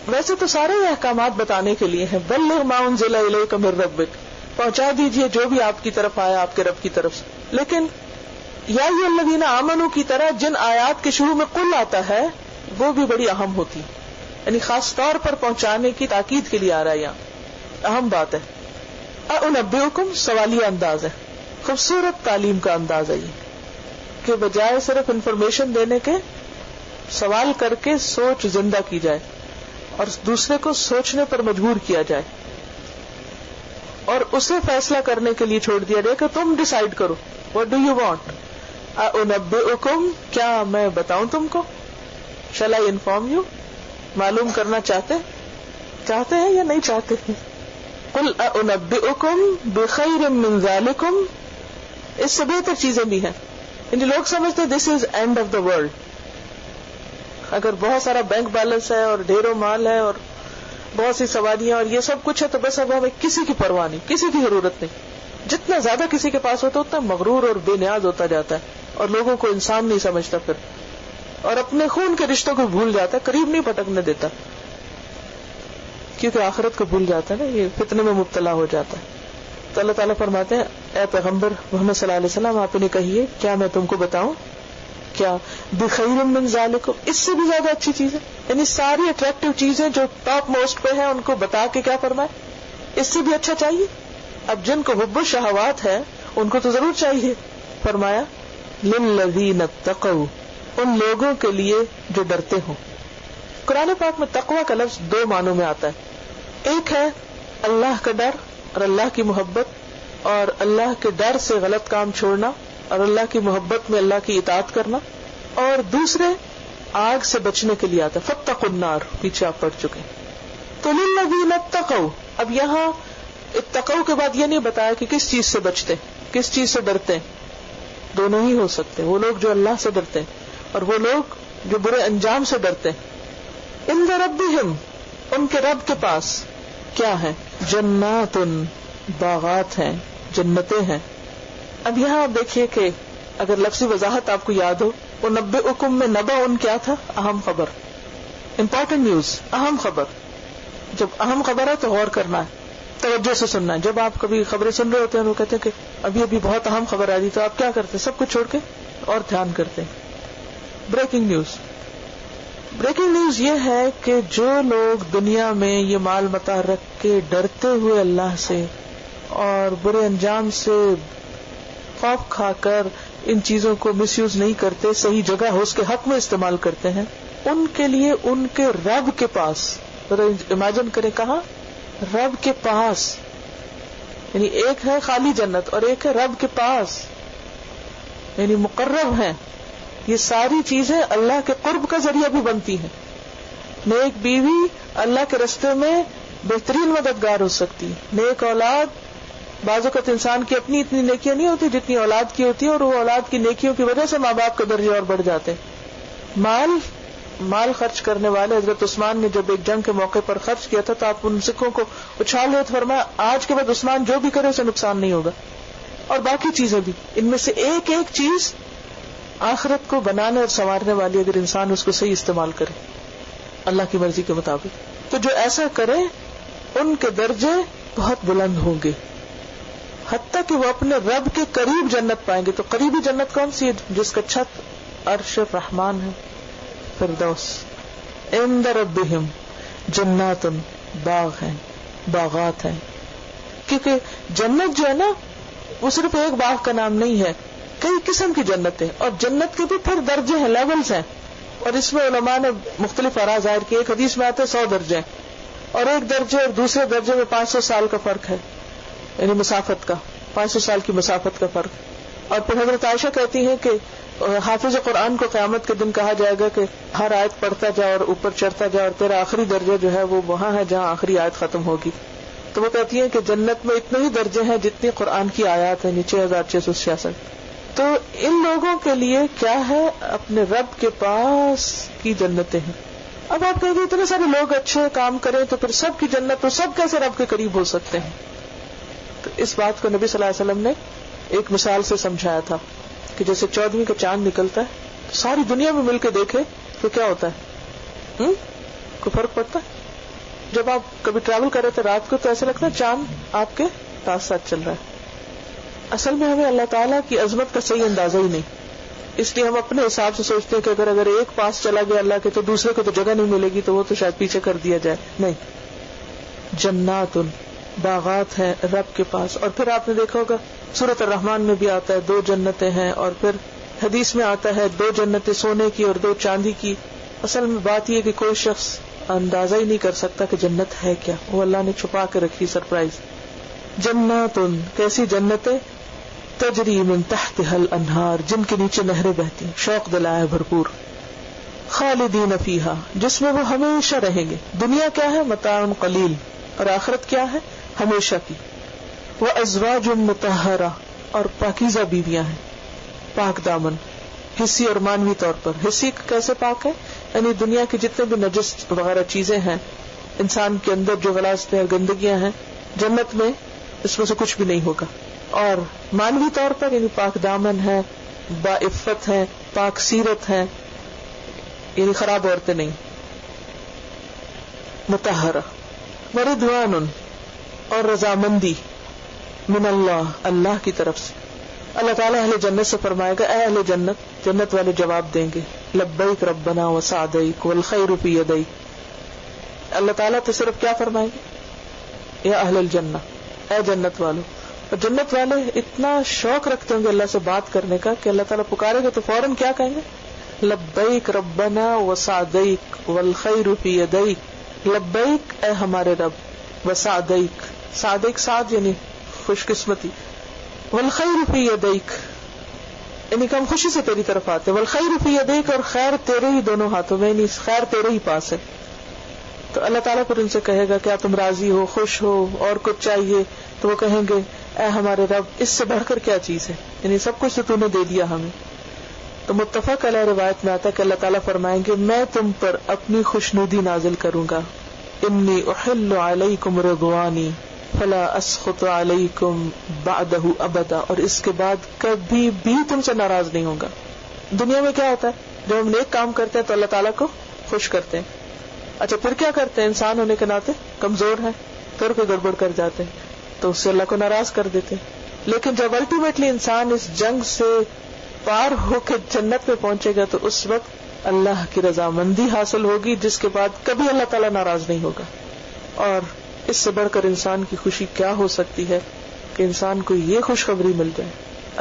ویسے تو سارے احکامات بتانے کے لیے ہیں. بلغ ما انزل الیک من ربک، پہنچا دیجئے جو بھی آپ کی طرف آیا آپ کے رب کی طرف سے. لیکن یا ایھا الذین آمنوا کی طرح جن آیات کے شروع میں قل آتا ہے وہ بھی بڑی اہم ہوتی، یعنی خاص طور پر پہنچانے کی تاکید کے لیے آ رہا ہے. یہاں اہم بات ہے. اُنبئکم سوالیہ انداز ہے، خوبصورت تعلیم کا انداز ہے یہ، کہ بجائے صرف انفارمیشن دینے کے سوال کر کے سوچ زندہ کی جائے اور دوسرے کو سوچنے پر مجبور کیا جائے، اور اسے فیصلہ کرنے کے لیے چھوڑ دیا جائے کہ تم ڈیسائیڈ کرو. What do you want? اُنبئکم، کیا میں بتاؤں تم کو؟ شل آئی انفارم یو؟ معلوم کرنا چاہتے ہیں یا نہیں چاہتے؟ قل اُنبئکم بخیر من ذالکم، اس سے بہتر چیزیں بھی ہیں. یعنی لوگ سمجھتے this is end of the world. اگر بہت سارا بینک بیلنس ہے اور ڈھیروں مال ہے اور بہت سی سواریاں اور یہ سب کچھ ہے تو بس اب ہمیں کسی کی پرواہ نہیں، کسی کی ضرورت نہیں. جتنا زیادہ کسی کے پاس ہوتا اتنا مغرور اور بے نیاز ہوتا جاتا ہے، اور لوگوں کو انسان نہیں سمجھتا پھر، اور اپنے خون کے رشتوں کو بھول جاتا ہے، قریب نہیں پٹکنے دیتا، کیونکہ آخرت کو بھول جاتا ہے نا، یہ فتنے میں مبتلا ہو جاتا ہے. تو اللہ تعالیٰ فرماتے ہیں اے پیغمبر محمد صلی اللہ علیہ وسلم، آپ انہیں کہیے کیا میں تم کو بتاؤں؟ کیا بخیر من ذالکم، اس سے بھی زیادہ اچھی چیزیں، یعنی ساری اٹریکٹیو چیزیں جو ٹاپ موسٹ پہ ہیں ان کو بتا کے کیا فرمائے اس سے بھی اچھا چاہیے. اب جن کو حب الشہوات ہے ان کو تو ضرور چاہیے. فرمایا للذین اتقوا، ان لوگوں کے لیے جو ڈرتے ہوں. قرآن پاک میں تقوی کا لفظ دو معنوں میں آتا ہے. ایک ہے اللہ کا ڈر اور اللہ کی محبت، اور اللہ کے ڈر سے غلط کام چھوڑنا اور اللہ کی محبت میں اللہ کی اطاعت کرنا. اور دوسرے آگ سے بچنے کے لیے آتا ہے. فاتقوا النار پیچھے آپ پڑھ چکے. تو للذین اتقوا، اب یہاں اتقوا کے بعد یہ نہیں بتایا کہ کس چیز سے بچتے، کس چیز سے ڈرتے. دونوں ہی ہو سکتے، وہ لوگ جو اللہ سے ڈرتے اور وہ لوگ جو برے انجام سے ڈرتے. عند ربہم، ان کے رب کے پاس کیا ہے؟ جنات، باغات ہیں، جنتیں ہیں. اب یہاں آپ دیکھیے کہ اگر لفظی وضاحت آپ کو یاد ہو، وہ نبئکم میں نبأ ان کیا تھا؟ اہم خبر، امپورٹنٹ نیوز، اہم خبر. جب اہم خبر ہے تو غور کرنا ہے، توجہ سے سننا ہے. جب آپ کبھی خبریں سن رہے ہوتے ہیں وہ کہتے ہیں کہ ابھی بہت اہم خبر آ رہی، تو آپ کیا کرتے ہیں؟ سب کچھ چھوڑ کے اور دھیان کرتے ہیں. Breaking news. بریکنگ نیوز یہ ہے کہ جو لوگ دنیا میں یہ مال متاع رکھ کے ڈرتے ہوئے اللہ سے اور برے انجام سے خوف کھا کر ان چیزوں کو مس یوز نہیں کرتے، صحیح جگہ ہو اس کے حق میں استعمال کرتے ہیں، ان کے لیے ان کے رب کے پاس، امیجن کریں کہاں؟ رب کے پاس. یعنی ایک ہے خالی جنت اور ایک ہے رب کے پاس، یعنی مقرب ہیں. یہ ساری چیزیں اللہ کے قرب کا ذریعہ بھی بنتی ہیں. نیک بیوی اللہ کے رستے میں بہترین مددگار ہو سکتی. نیک اولاد، بعض اوقات انسان کی اپنی اتنی نیکیاں نہیں ہوتی جتنی اولاد کی ہوتی ہے، اور وہ اولاد کی نیکیوں کی وجہ سے ماں باپ کے درجے اور بڑھ جاتے ہیں. مال خرچ کرنے والے حضرت عثمان نے جب ایک جنگ کے موقع پر خرچ کیا تھا تو آپ ان سکھوں کو اچھال ہوئے، فرمایا آج کے بعد عثمان جو بھی کرے اسے نقصان نہیں ہوگا. اور باقی چیزیں بھی، ان میں سے ایک ایک چیز آخرت کو بنانے اور سنوارنے والی، اگر انسان اس کو صحیح استعمال کرے اللہ کی مرضی کے مطابق. تو جو ایسا کرے ان کے درجے بہت بلند ہوں گے، حتیٰ کہ وہ اپنے رب کے قریب جنت پائیں گے. تو قریبی جنت کون سی ہے؟ جس کا چھت عرش الرحمان ہے، فردوس. عند ربہم جنات، باغ ہیں، باغات ہیں. کیونکہ جنت جو ہے نا وہ صرف ایک باغ کا نام نہیں ہے، کئی قسم کی جنت ہے، اور جنت کے بھی پھر درجے ہیں، لیولز ہیں. اور اس میں علماء نے مختلف آراء ظاہر کی. ایک حدیث میں آتے 100 درجے، اور ایک درجے اور دوسرے درجے میں 500 سال کا فرق ہے، یعنی مسافت کا، 500 سال کی مسافت کا فرق. اور پھر حضرت عائشہ کہتی ہیں کہ حافظ قرآن کو قیامت کے دن کہا جائے گا کہ ہر آیت پڑھتا جا اور اوپر چڑھتا جا، اور تیرا آخری درجہ جو ہے وہ وہاں ہے جہاں آخری آیت ختم ہوگی. تو وہ کہتی ہیں کہ جنت میں اتنے ہی درجے ہیں جتنی قرآن کی آیات ہیں، 6666. تو ان لوگوں کے لیے کیا ہے؟ اپنے رب کے پاس کی جنتیں ہیں. اب آپ کہیں گے اتنے سارے لوگ اچھے کام کریں تو پھر سب کی جنت، تو سب کیسے رب کے قریب ہو سکتے ہیں؟ تو اس بات کو نبی صلی اللہ علیہ وسلم نے ایک مثال سے سمجھایا تھا کہ جیسے 14ویں کا چاند نکلتا ہے، ساری دنیا میں مل کے دیکھے تو کیا ہوتا ہے؟ کوئی فرق پڑتا ہے؟ جب آپ کبھی ٹریول کر رہے تھے رات کو تو ایسا لگتا ہے چاند آپ کے ساتھ ساتھ چل رہا ہے. اصل میں ہمیں اللہ تعالیٰ کی عظمت کا صحیح اندازہ ہی نہیں، اس لیے ہم اپنے حساب سے سوچتے ہیں کہ اگر ایک پاس چلا گیا اللہ کے تو دوسرے کو تو جگہ نہیں ملے گی، تو وہ تو شاید پیچھے کر دیا جائے. نہیں، جنات، باغات ہیں رب کے پاس. اور پھر آپ نے دیکھا ہوگا سورۃ الرحمن میں بھی آتا ہے 2 جنتیں ہیں، اور پھر حدیث میں آتا ہے 2 جنتیں سونے کی اور 2 چاندی کی. اصل میں بات یہ کہ کوئی شخص اندازہ ہی نہیں کر سکتا کہ جنت ہے کیا، وہ اللہ نے چھپا کے رکھی سرپرائز. جنات، کیسی جنتیں؟ تجری من تحتها الانہار، جن کے نیچے نہریں بہتی ہیں، شوق دلائے بھرپور. خالدین فیہا، جس میں وہ ہمیشہ رہیں گے. دنیا کیا ہے؟ متاع قلیل، اور آخرت کیا ہے؟ ہمیشہ کی. وازواج مطہرہ، اور پاکیزہ بیویاں ہیں، پاک دامن، حسی اور مانوی طور پر. حسی کیسے پاک ہے؟ یعنی دنیا کی جتنے بھی نجس وغیرہ چیزیں ہیں، انسان کے اندر جو غلاظتیں اور گندگیاں ہیں، جنت میں اس میں سے کچھ بھی نہیں ہوگا. اور مانوی طور پر یعنی پاک دامن ہے، باعفت ہے، پاک سیرت ہے، یعنی خراب عورتیں نہیں. مطہرہ. ورضوان، اور رضامندی، من اللہ، اللہ کی طرف سے. اللہ تعالیٰ اہل جنت سے فرمائے گا اے اہل جنت، جنت والے جواب دیں گے لبیک ربنا وسعدیک والخیر فی یدیک. اللہ تعالیٰ تو صرف کیا فرمائیں گے؟ یا اہل الجنہ، اے جنت والو. اور جنت والے اتنا شوق رکھتے ہوں گے اللہ سے بات کرنے کا کہ اللہ تعالیٰ پکارے گا تو فوراً کیا کہیں گے؟ لبیک ربنا وسعدیک والخیر فی یدیک. لبیک اے ہمارے رب، وسعدیک، سعدیک سعد یعنی خوش قسمتی، والخیر فی یدیک، یعنی کہ ہم خوشی سے تیری طرف آتے ہیں. والخیر فی یدیک، اور خیر تیرے ہی دونوں ہاتھوں میں، یعنی خیر تیرے ہی پاس ہے. تو اللہ تعالیٰ پھر ان سے کہے گا کیا تم راضی ہو، خوش ہو، اور کچھ چاہیے؟ تو وہ کہیں گے اے ہمارے رب اس سے بڑھ کر کیا چیز ہے، یعنی سب کچھ تو نے دے دیا ہمیں. تو متفق علیہ روایت میں آتا ہے کہ اللہ تعالیٰ فرمائیں گے میں تم پر اپنی خوشنودی نازل کروں گا. انی احل علیکم رضوانی فلا اسخط علیکم بعدہ ابدا، اور اس کے بعد کبھی بھی تم سے ناراض نہیں ہوں گا. دنیا میں کیا ہوتا ہے، جب ہم نیک کام کرتے ہیں تو اللہ تعالیٰ کو خوش کرتے ہیں. اچھا پھر کیا کرتے ہیں، انسان ہونے کے ناطے کمزور ہیں، پھر کوئی گڑبڑ کر جاتے ہیں تو اس سے اللہ کو ناراض کر دیتے ہیں. لیکن جب الٹیمیٹلی انسان اس جنگ سے پار ہو کے جنت میں پہنچے گا تو اس وقت اللہ کی رضامندی حاصل ہوگی، جس کے بعد کبھی اللہ تعالیٰ ناراض نہیں ہوگا. اور اس سے بڑھ کر انسان کی خوشی کیا ہو سکتی ہے کہ انسان کو یہ خوشخبری مل جائے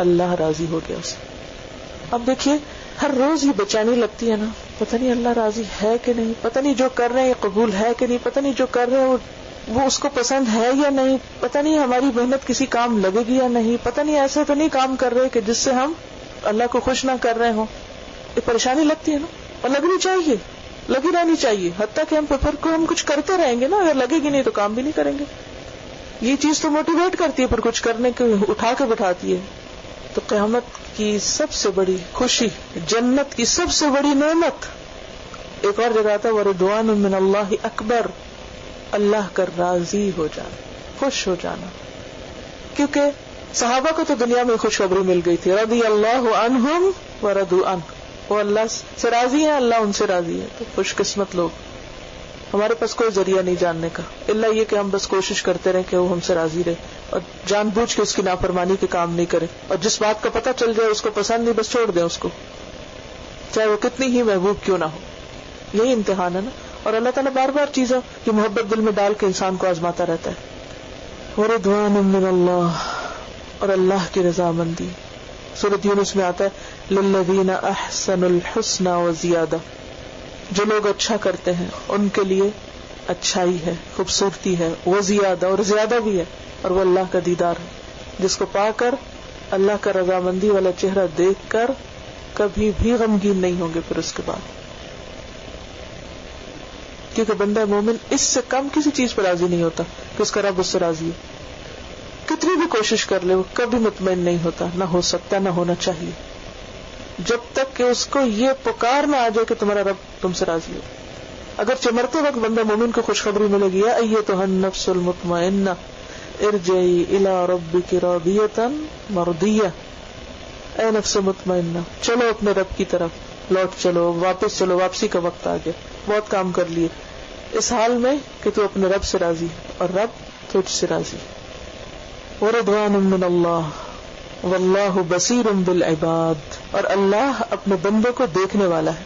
اللہ راضی ہو گیا اسے. اب دیکھیے ہر روز یہ بےچینی لگتی ہے نا، پتہ نہیں اللہ راضی ہے کہ نہیں، پتہ نہیں جو کر رہے ہیں یہ قبول ہے کہ نہیں، پتہ نہیں جو کر رہے ہیں وہ اس کو پسند ہے یا نہیں، پتہ نہیں ہماری محنت کسی کام لگے گی یا نہیں، پتہ نہیں ایسے تو نہیں کام کر رہے کہ جس سے ہم اللہ کو خوش نہ کر رہے ہوں. یہ پریشانی لگتی ہے نا، اور لگنی چاہیے، لگی رہنی چاہیے، حتیٰ کہ ہم کچھ کرتے رہیں گے نا، اگر لگے گی نہیں تو کام بھی نہیں کریں گے. یہ چیز تو موٹیویٹ کرتی ہے پھر کچھ کرنے کے، اٹھا کے بٹھاتی ہے. تو قیامت کی سب سے بڑی خوشی، جنت کی سب سے بڑی نعمت، ایک اور جگہ آتا ہے وَرِضْوَانٌ مِّنَ اللَّهِ اکبر، اللہ کا راضی ہو جانا، خوش ہو جانا. کیونکہ صحابہ کو تو دنیا میں خوشخبری مل گئی تھی، رضی اللہ عنہم ورضوا عنہ، وہ اللہ سے راضی ہیں، اللہ ان سے راضی ہے. تو خوش قسمت لوگ. ہمارے پاس کوئی ذریعہ نہیں جاننے کا، الا یہ کہ ہم بس کوشش کرتے رہیں کہ وہ ہم سے راضی رہے، اور جان بوجھ کے اس کی نافرمانی کے کام نہیں کرے، اور جس بات کا پتہ چل جائے اس کو پسند نہیں بس چھوڑ دیں اس کو، چاہے وہ کتنی ہی محبوب کیوں نہ ہو. یہی امتحان ہے نا. اور اللہ تعالیٰ بار بار چیزوں کی محبت دل میں ڈال کے انسان کو آزماتا رہتا ہے. وَرِضْوَانٌ مِّنَ اللَّهِ، اور اللہ کی رضامندی. سورۃ یونس میں آتا ہے لِلَّذِينَ أَحْسَنُوا الْحُسْنَى وَزِيَادَةٌ، جو لوگ اچھا کرتے ہیں ان کے لیے اچھائی ہے، خوبصورتی ہے، وہ زیادہ اور زیادہ بھی ہے، اور وہ اللہ کا دیدار ہے، جس کو پا کر اللہ کا رضامندی والا چہرہ دیکھ کر کبھی بھی غمگین نہیں ہوں گے پھر اس کے بعد. کیونکہ بندہ مومن اس سے کم کسی چیز پر راضی نہیں ہوتا کہ اس کا رب اس سے راضی ہے. کتنی بھی کوشش کر لے وہ کبھی مطمئن نہیں ہوتا، نہ ہو سکتا، نہ ہونا چاہیے، جب تک کہ اس کو یہ پکار نہ آ جائے کہ تمہارا رب تم سے راضی ہو. اگر چمرتے وقت بندہ مومن کو خوشخبری ملے گی ایتھا النفس المطمئنہ ارجعی الی ربک راضیۃ مرضیہ، اے نفس مطمئنہ چلو اپنے رب کی طرف لوٹ چلو، واپس چلو، واپسی کا وقت آ گیا، بہت کام کر لیے، اس حال میں کہ تو اپنے رب سے راضی اور رب تجھ سے راضی. ورضوان من اللہ واللہ بصیر بالعباد، اور اللہ اپنے بندوں کو دیکھنے والا ہے.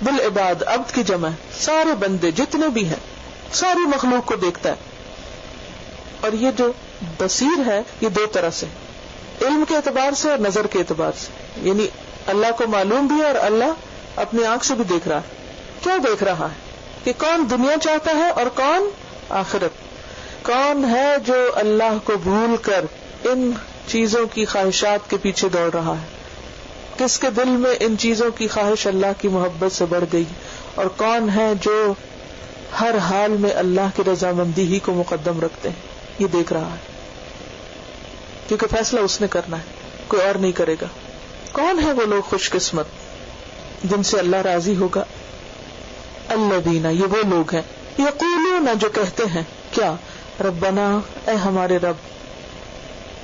بالعباد، عبد کی جمع ہے، سارے بندے جتنے بھی ہیں ساری مخلوق کو دیکھتا ہے. اور یہ جو بصیر ہے یہ دو طرح سے، علم کے اعتبار سے اور نظر کے اعتبار سے، یعنی اللہ کو معلوم بھی ہے اور اللہ اپنی آنکھ سے بھی دیکھ رہا ہے. کیا دیکھ رہا ہے کہ کون دنیا چاہتا ہے اور کون آخرت، کون ہے جو اللہ کو بھول کر ان چیزوں کی خواہشات کے پیچھے دوڑ رہا ہے، کس کے دل میں ان چیزوں کی خواہش اللہ کی محبت سے بڑھ گئی، اور کون ہے جو ہر حال میں اللہ کی رضامندی ہی کو مقدم رکھتے ہیں. یہ دیکھ رہا ہے کیونکہ فیصلہ اس نے کرنا ہے، کوئی اور نہیں کرے گا. کون ہے وہ لوگ خوش قسمت جن سے اللہ راضی ہوگا؟ الذین، یہ وہ لوگ ہیں یقولون، جو کہتے ہیں کیا، ربنا، اے ہمارے رب.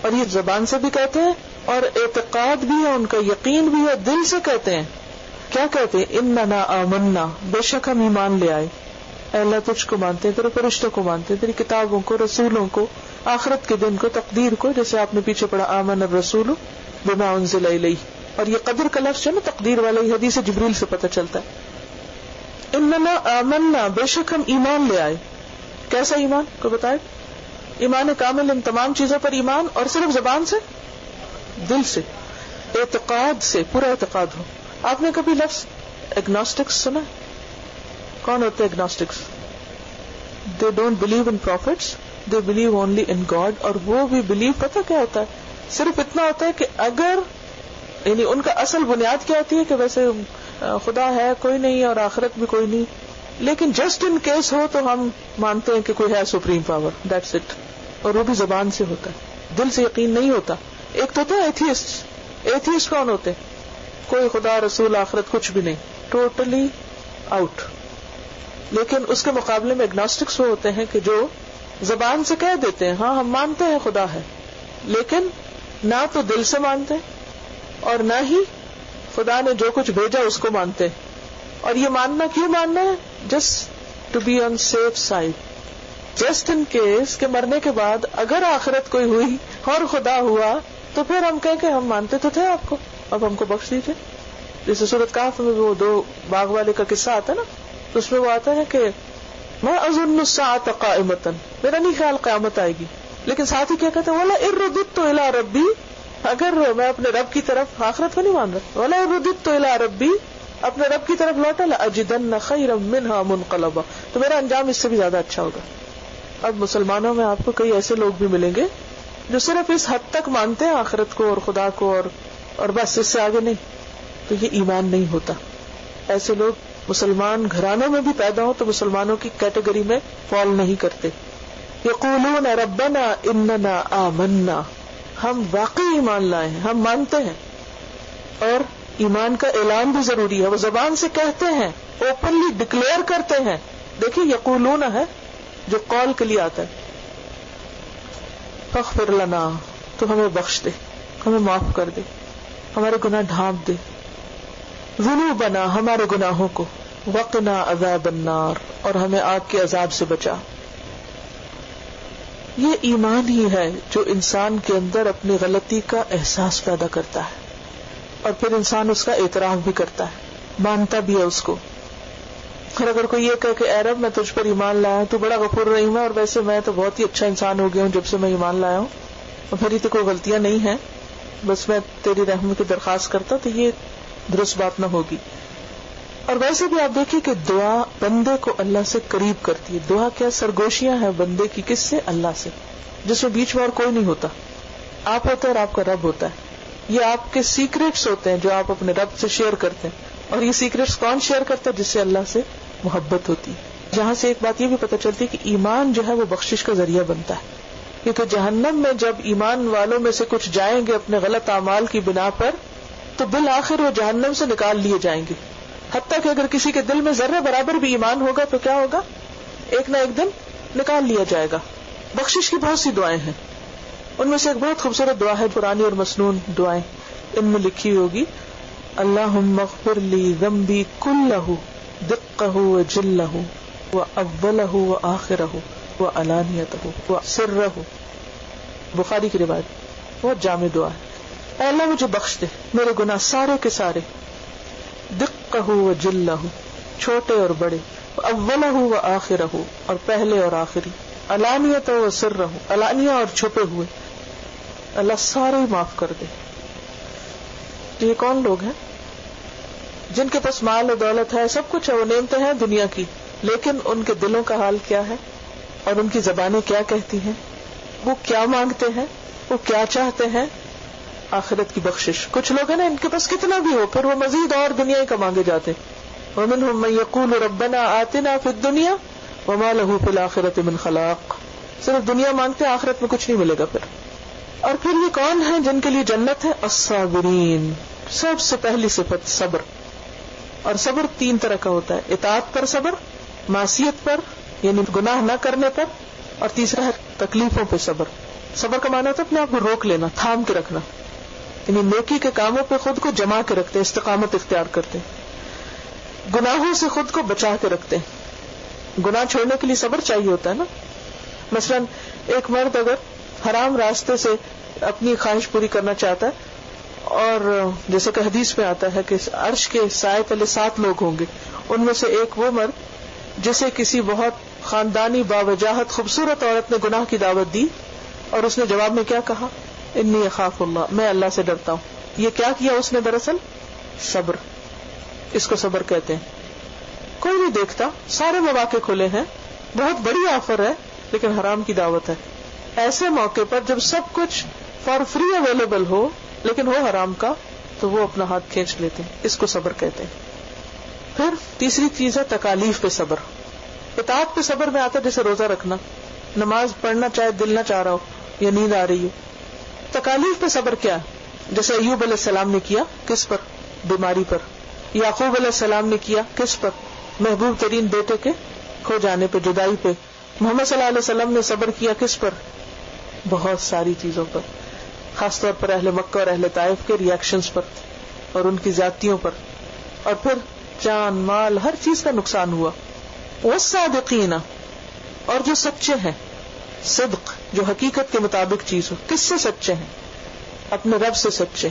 اور یہ زبان سے بھی کہتے ہیں اور اعتقاد بھی ہے، ان کا یقین بھی ہے، دل سے کہتے ہیں. کیا کہتے ہیں؟ اننا آمنا، بے شک ہم ایمان لے آئے. اے اللہ تجھ کو مانتے ہیں، تیرے فرشتوں کو مانتے ہیں، تیری کتابوں کو، رسولوں کو، آخرت کے دن کو، تقدیر کو، جیسے آپ نے پیچھے پڑھا آمن الرسول بما انزل الیہ. اور یہ قدر کا لفظ ہے نا تقدیر والا، یہ حدیث جبریل سے پتہ چلتا ہے. اننا آمنا، بے شک ہم ایمان لے آئے. کیسا ایمان کو بتائے؟ ایمان کامل، ان تمام چیزوں پر ایمان، اور صرف زبان سے، دل سے، اعتقاد سے، پورا اعتقاد ہو. آپ نے کبھی لفظ ایگنوسٹکس سنا؟ کون ہوتے agnostics? They don't believe in prophets, they believe only in God. اور وہ بھی بلیو پتہ کیا ہوتا ہے؟ صرف اتنا ہوتا ہے کہ اگر یعنی ان کا اصل بنیاد کیا ہوتی ہے کہ ویسے خدا ہے کوئی نہیں اور آخرت بھی کوئی نہیں, لیکن جسٹ ان کیس ہو تو ہم مانتے ہیں کہ کوئی ہے سپریم پاور, دیٹس اٹ. اور وہ بھی زبان سے ہوتا ہے, دل سے یقین نہیں ہوتا. ایک تو ہوتا ہے ایتھیسٹ. ایتھیسٹ کون ہوتے؟ کوئی خدا رسول آخرت کچھ بھی نہیں, ٹوٹلی آؤٹ. لیکن اس کے مقابلے میں اگنوسٹکس وہ ہوتے ہیں کہ جو زبان سے کہہ دیتے ہیں ہاں ہم مانتے ہیں خدا ہے, لیکن نہ تو دل سے مانتے اور نہ ہی خدا نے جو کچھ بھیجا اس کو مانتے. اور یہ ماننا کیوں ماننا ہے؟ Just to be on safe side, just in case کہ مرنے کے بعد اگر آخرت کوئی ہوئی اور خدا ہوا تو پھر ہم کہیں کہ ہم مانتے تو تھے آپ کو, اب ہم کو بخش دیجیے. جیسے سورۃ کہف میں وہ 2 باغ والے کا قصہ آتا ہے نا, تو اس میں وہ آتا ہے کہ میں اظن الساعۃ قائمۃ, میرا نہیں خیال قیامت آئے گی, لیکن ساتھ ہی کیا کہتے ہیں ولا ان رددت الی ربی, اگر میں اپنے رب کی طرف, آخرت کو نہیں مان رہا, ولا ان رددت الی ربی, اپنے رب کی طرف لوٹا, لاجدن خیرا منها منقلبا, تو میرا انجام اس سے بھی زیادہ اچھا ہوگا. اب مسلمانوں میں آپ کو کئی ایسے لوگ بھی ملیں گے جو صرف اس حد تک مانتے ہیں آخرت کو اور خدا کو اور بس اس سے آگے نہیں, تو یہ ایمان نہیں ہوتا. ایسے لوگ مسلمان گھرانوں میں بھی پیدا ہو تو مسلمانوں کی کیٹیگری میں فال نہیں کرتے. یقولون ربنا اننا آمنا, ہم واقعی ایمان لائے ہیں, ہم مانتے ہیں. اور ایمان کا اعلان بھی ضروری ہے, وہ زبان سے کہتے ہیں, اوپنلی ڈکلیئر کرتے ہیں. دیکھیے یقولون ہے جو قول کے لیے آتا ہے, فاغفر لنا, تو ہمیں بخش دے, ہمیں معاف کر دے, ہمارے گناہ ڈھانپ دے, ذنوبنا, ہمارے گناہوں کو, وقنا عذاب النار, اور ہمیں آگ کے عذاب سے بچا. یہ ایمان ہی ہے جو انسان کے اندر اپنی غلطی کا احساس پیدا کرتا ہے, اور پھر انسان اس کا اعتراف بھی کرتا ہے, مانتا بھی ہے اس کو. اور اگر کوئی یہ کہے کہ اے رب میں تجھ پر ایمان لایا ہوں, تو بڑا غفور رحیم ہے, اور ویسے میں تو بہت ہی اچھا انسان ہو گیا ہوں جب سے میں ایمان لایا ہوں, اور میری تو کوئی غلطیاں نہیں ہیں, بس میں تیری رحم کی درخواست کرتا, تو یہ درست بات نہ ہوگی. اور ویسے بھی آپ دیکھیے کہ دعا بندے کو اللہ سے قریب کرتی ہے. دعا کیا سرگوشیاں ہیں بندے کی, کس سے؟ اللہ سے, جس میں بیچ میں اور کوئی نہیں ہوتا. آپ ہوتے ہیں اور آپ کا رب ہوتا ہے. یہ آپ کے سیکریٹس ہوتے ہیں جو آپ اپنے رب سے شیئر کرتے ہیں, اور یہ سیکریٹس کون شیئر کرتا ہے؟ جس سے اللہ سے محبت ہوتی ہے. جہاں سے ایک بات یہ بھی پتہ چلتی ہے کہ ایمان جو ہے وہ بخشش کا ذریعہ بنتا ہے, کیونکہ جہنم میں جب ایمان والوں میں سے کچھ جائیں گے اپنے غلط اعمال کی بنا پر, تو بالآخر وہ جہنم سے نکال لیے جائیں گے. حتیٰ کہ اگر کسی کے دل میں ذرہ برابر بھی ایمان ہوگا تو کیا ہوگا؟ ایک نہ ایک دن نکال لیا جائے گا. بخشش کی بہت سی دعائیں ہیں, ان میں سے ایک بہت خوبصورت دعا ہے, پرانی اور مسنون دعائیں, ان میں لکھی ہوگی اللہم اغفر لی ذنبی کلہ دقہ وجلہ واولہ وآخرہ وعلانیتہ وسرہ. بخاری کی روایت, بہت جامع دعا ہے. اے اللہ مجھے بخش دے میرے گناہ سارے کے سارے, دقہ وجلہ, چھوٹے اور بڑے, اولہ وآخرہ, اور پہلے اور آخری, علانیتہ وسرہ, علانیہ اور چھپے ہوئے, اللہ سارے معاف کر دے. یہ کون لوگ ہیں جن کے پاس مال و دولت ہے, سب کچھ ہے, وہ نعمتیں ہیں دنیا کی, لیکن ان کے دلوں کا حال کیا ہے, اور ان کی زبانیں کیا کہتی ہیں, وہ کیا مانگتے ہیں, وہ کیا چاہتے ہیں؟ آخرت کی بخشش. کچھ لوگ ہیں نا ان کے پاس کتنا بھی ہو پھر وہ مزید اور دنیا کا مانگے جاتے. ومنهم من يقول ربنا آتنا في الدنيا وما له في الآخرة من خلاق, صرف دنیا مانگتے, آخرت میں کچھ نہیں ملے گا پھر. اور پھر یہ کون ہیں جن کے لیے جنت ہے؟ الصابرین. سب سے پہلی صفت صبر. اور صبر 3 طرح کا ہوتا ہے, اطاعت پر صبر, معصیت پر یعنی گناہ نہ کرنے پر, اور تیسرا ہے تکلیفوں پہ صبر. صبر کا معنی ہوتا ہے اپنے آپ کو روک لینا, تھام کے رکھنا, یعنی نیکی کے کاموں پہ خود کو جما کے رکھتے, استقامت اختیار کرتے, گناہوں سے خود کو بچا کے رکھتے. گناہ چھوڑنے کے لیے صبر چاہیے ہوتا ہے نا. مثلا ایک مرد اگر حرام راستے سے اپنی خواہش پوری کرنا چاہتا ہے, اور جیسے کہ حدیث میں آتا ہے کہ عرش کے سائے تلے 7 لوگ ہوں گے, ان میں سے ایک وہ مرد جسے کسی بہت خاندانی باوجاہت خوبصورت عورت نے گناہ کی دعوت دی, اور اس نے جواب میں کیا کہا؟ انی اخاف اللہ, میں اللہ سے ڈرتا ہوں. یہ کیا کیا اس نے؟ دراصل صبر. اس کو صبر کہتے ہیں. کوئی نہیں دیکھتا, سارے مواقع کھلے ہیں, بہت بڑی آفر ہے, لیکن حرام کی دعوت ہے. ایسے موقع پر جب سب کچھ فار فری اویلیبل ہو لیکن ہو حرام کا, تو وہ اپنا ہاتھ کھینچ لیتے ہیں. اس کو صبر کہتے ہیں. پھر تیسری چیز ہے تکالیف پہ صبر. اطاعت پہ صبر میں آتا ہے جیسے روزہ رکھنا, نماز پڑھنا چاہے دل نہ چاہ رہا ہو یا نیند آ رہی ہو. تکالیف پہ صبر کیا ہے؟ جیسے ایوب علیہ السلام نے کیا, کس پر؟ بیماری پر. یعقوب علیہ السلام نے کیا, کس پر؟ محبوب ترین بیٹے کے کھو جانے پہ, جدائی پہ. محمد صلی اللہ علیہ وسلم نے صبر کیا کس پر؟ بہت ساری چیزوں پر, خاص طور پر اہل مکہ اور اہل طائف کے ریئیکشنز پر اور ان کی زیادتیوں پر. اور پھر جان مال ہر چیز کا نقصان ہوا. والصادقین, اور جو سچے ہیں, صدق جو حقیقت کے مطابق چیز ہو. کس سے سچے ہیں؟ اپنے رب سے سچے,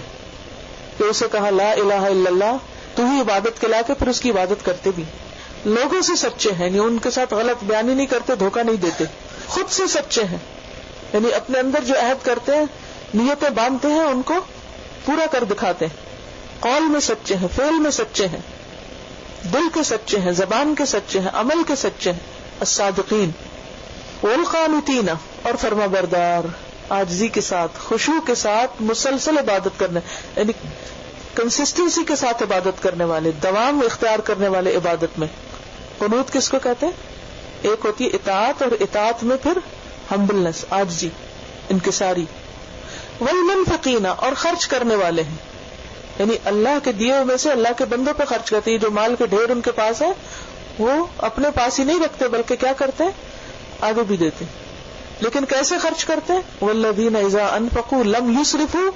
کہ اسے کہا لا الہ الا اللہ, تو ہی عبادت کے لائق ہے, پھر اس کی عبادت کرتے بھی. لوگوں سے سچے ہیں, یعنی ان کے ساتھ غلط بیانی نہیں کرتے, دھوکہ نہیں دیتے. خود سے سچے ہیں, یعنی اپنے اندر جو عہد کرتے ہیں, نیتیں باندھتے ہیں, ان کو پورا کر دکھاتے ہیں. قول میں سچے ہیں, فعل میں سچے ہیں, دل کے سچے ہیں, زبان کے سچے ہیں, عمل کے سچے ہیں. الصادقین. والقانتین, اور فرما بردار, عاجزی کے ساتھ, خشوع کے ساتھ مسلسل عبادت کرنے, یعنی کنسسٹنسی کے ساتھ عبادت کرنے والے, دوام اختیار کرنے والے عبادت میں. قنوت کس کو کہتے ہیں؟ ایک ہوتی ہے اطاعت, اور اطاعت میں پھر ہمبلنس, عاجزی, انکساری. والمنفقین, اور خرچ کرنے والے ہیں, یعنی اللہ کے دیے میں سے اللہ کے بندوں پہ خرچ کرتے ہیں. جو مال کے ڈھیر ان کے پاس ہے وہ اپنے پاس ہی نہیں رکھتے, بلکہ کیا کرتے ہیں, آگے بھی دیتے. لیکن کیسے خرچ کرتے ہیں؟ والذین اذا انفقوا لم یسرفوا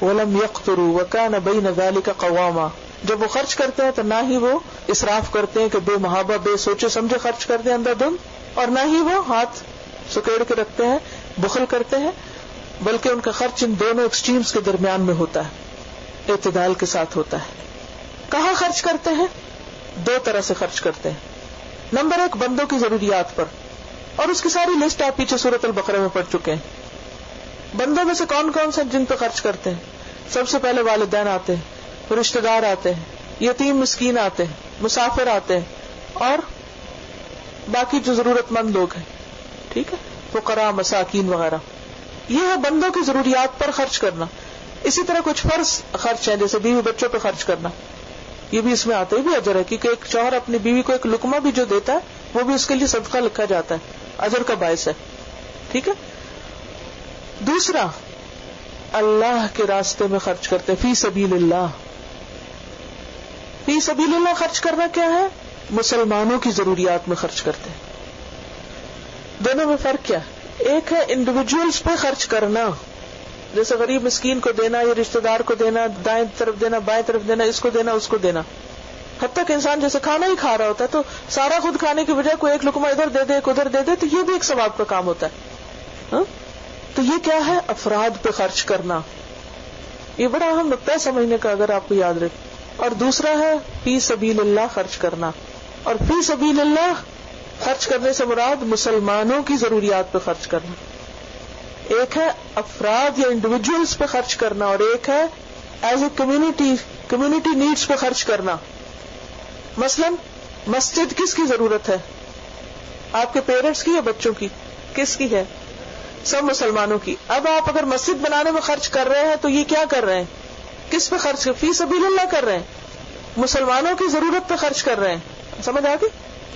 ولم یقتروا وکان بین ذلک قواما. جب وہ خرچ کرتے ہیں تو نہ ہی وہ اسراف کرتے ہیں کہ بے محابہ بے سوچے سمجھے خرچ کرتے ہیں اندر دم, اور نہ ہی وہ ہاتھ سکیڑ کے رکھتے ہیں, بخل کرتے ہیں, بلکہ ان کا خرچ ان دونوں ایکسٹریمز کے درمیان میں ہوتا ہے, اعتدال کے ساتھ ہوتا ہے. کہاں خرچ کرتے ہیں؟ دو طرح سے خرچ کرتے ہیں. نمبر ایک, بندوں کی ضروریات پر, اور اس کی ساری لسٹ آپ پیچھے سورۃ البقرہ میں پڑھ چکے ہیں. بندوں میں سے کون کون سے جن پہ خرچ کرتے ہیں؟ سب سے پہلے والدین آتے ہیں, رشتہ دار آتے ہیں, یتیم مسکین آتے ہیں, مسافر آتے ہیں, اور باقی جو ضرورت مند لوگ ہیں, ٹھیک ہے, فقراء مساکین وغیرہ. یہ ہے بندوں کی ضروریات پر خرچ کرنا. اسی طرح کچھ فرض خرچ ہیں, جیسے بیوی بچوں پہ خرچ کرنا, یہ بھی اس میں آتا ہے, بھی اجر ہے, کیونکہ ایک شوہر اپنی بیوی کو ایک لقمہ بھی جو دیتا ہے وہ بھی اس کے لیے صدقہ لکھا جاتا ہے, اجر کا باعث ہے, ٹھیک ہے. دوسرا, اللہ کے راستے میں خرچ کرتے, فی سبیل اللہ. فی سبیل اللہ خرچ کرنا کیا ہے؟ مسلمانوں کی ضروریات میں خرچ کرتے ہیں. دونوں میں فرق کیا ہے؟ ایک ہے انڈیویجولز پہ خرچ کرنا, جیسے غریب مسکین کو دینا, یا رشتہ دار کو دینا, دائیں طرف دینا, بائیں طرف دینا, اس کو دینا, اس کو دینا. حتیٰ کہ انسان جیسے کھانا ہی کھا رہا ہوتا ہے تو سارا خود کھانے کی بجائے کوئی ایک لقمہ ادھر دے دے, ایک ادھر دے دے, تو یہ بھی ایک ثواب کا کام ہوتا ہے. تو یہ کیا ہے؟ افراد پہ خرچ کرنا. یہ بڑا اہم نقطہ ہے سمجھنے کا, اگر آپ کو یاد رکھے. اور دوسرا ہے فی سبیل اللہ خرچ کرنا. اور فی سبیل اللہ خرچ کرنے سے مراد مسلمانوں کی ضروریات پہ خرچ کرنا. ایک ہے افراد یا انڈیویجولز پہ خرچ کرنا, اور ایک ہے ایز اے کمیونٹی نیڈز پہ خرچ کرنا. مثلا مسجد کس کی ضرورت ہے؟ آپ کے پیرنٹس کی یا بچوں کی؟ کس کی ہے؟ سب مسلمانوں کی. اب آپ اگر مسجد بنانے میں خرچ کر رہے ہیں تو یہ کیا کر رہے ہیں؟ کس پہ خرچ فی سبیل اللہ کر رہے ہیں, مسلمانوں کی ضرورت پہ خرچ کر رہے ہیں. سمجھ آ گئی؟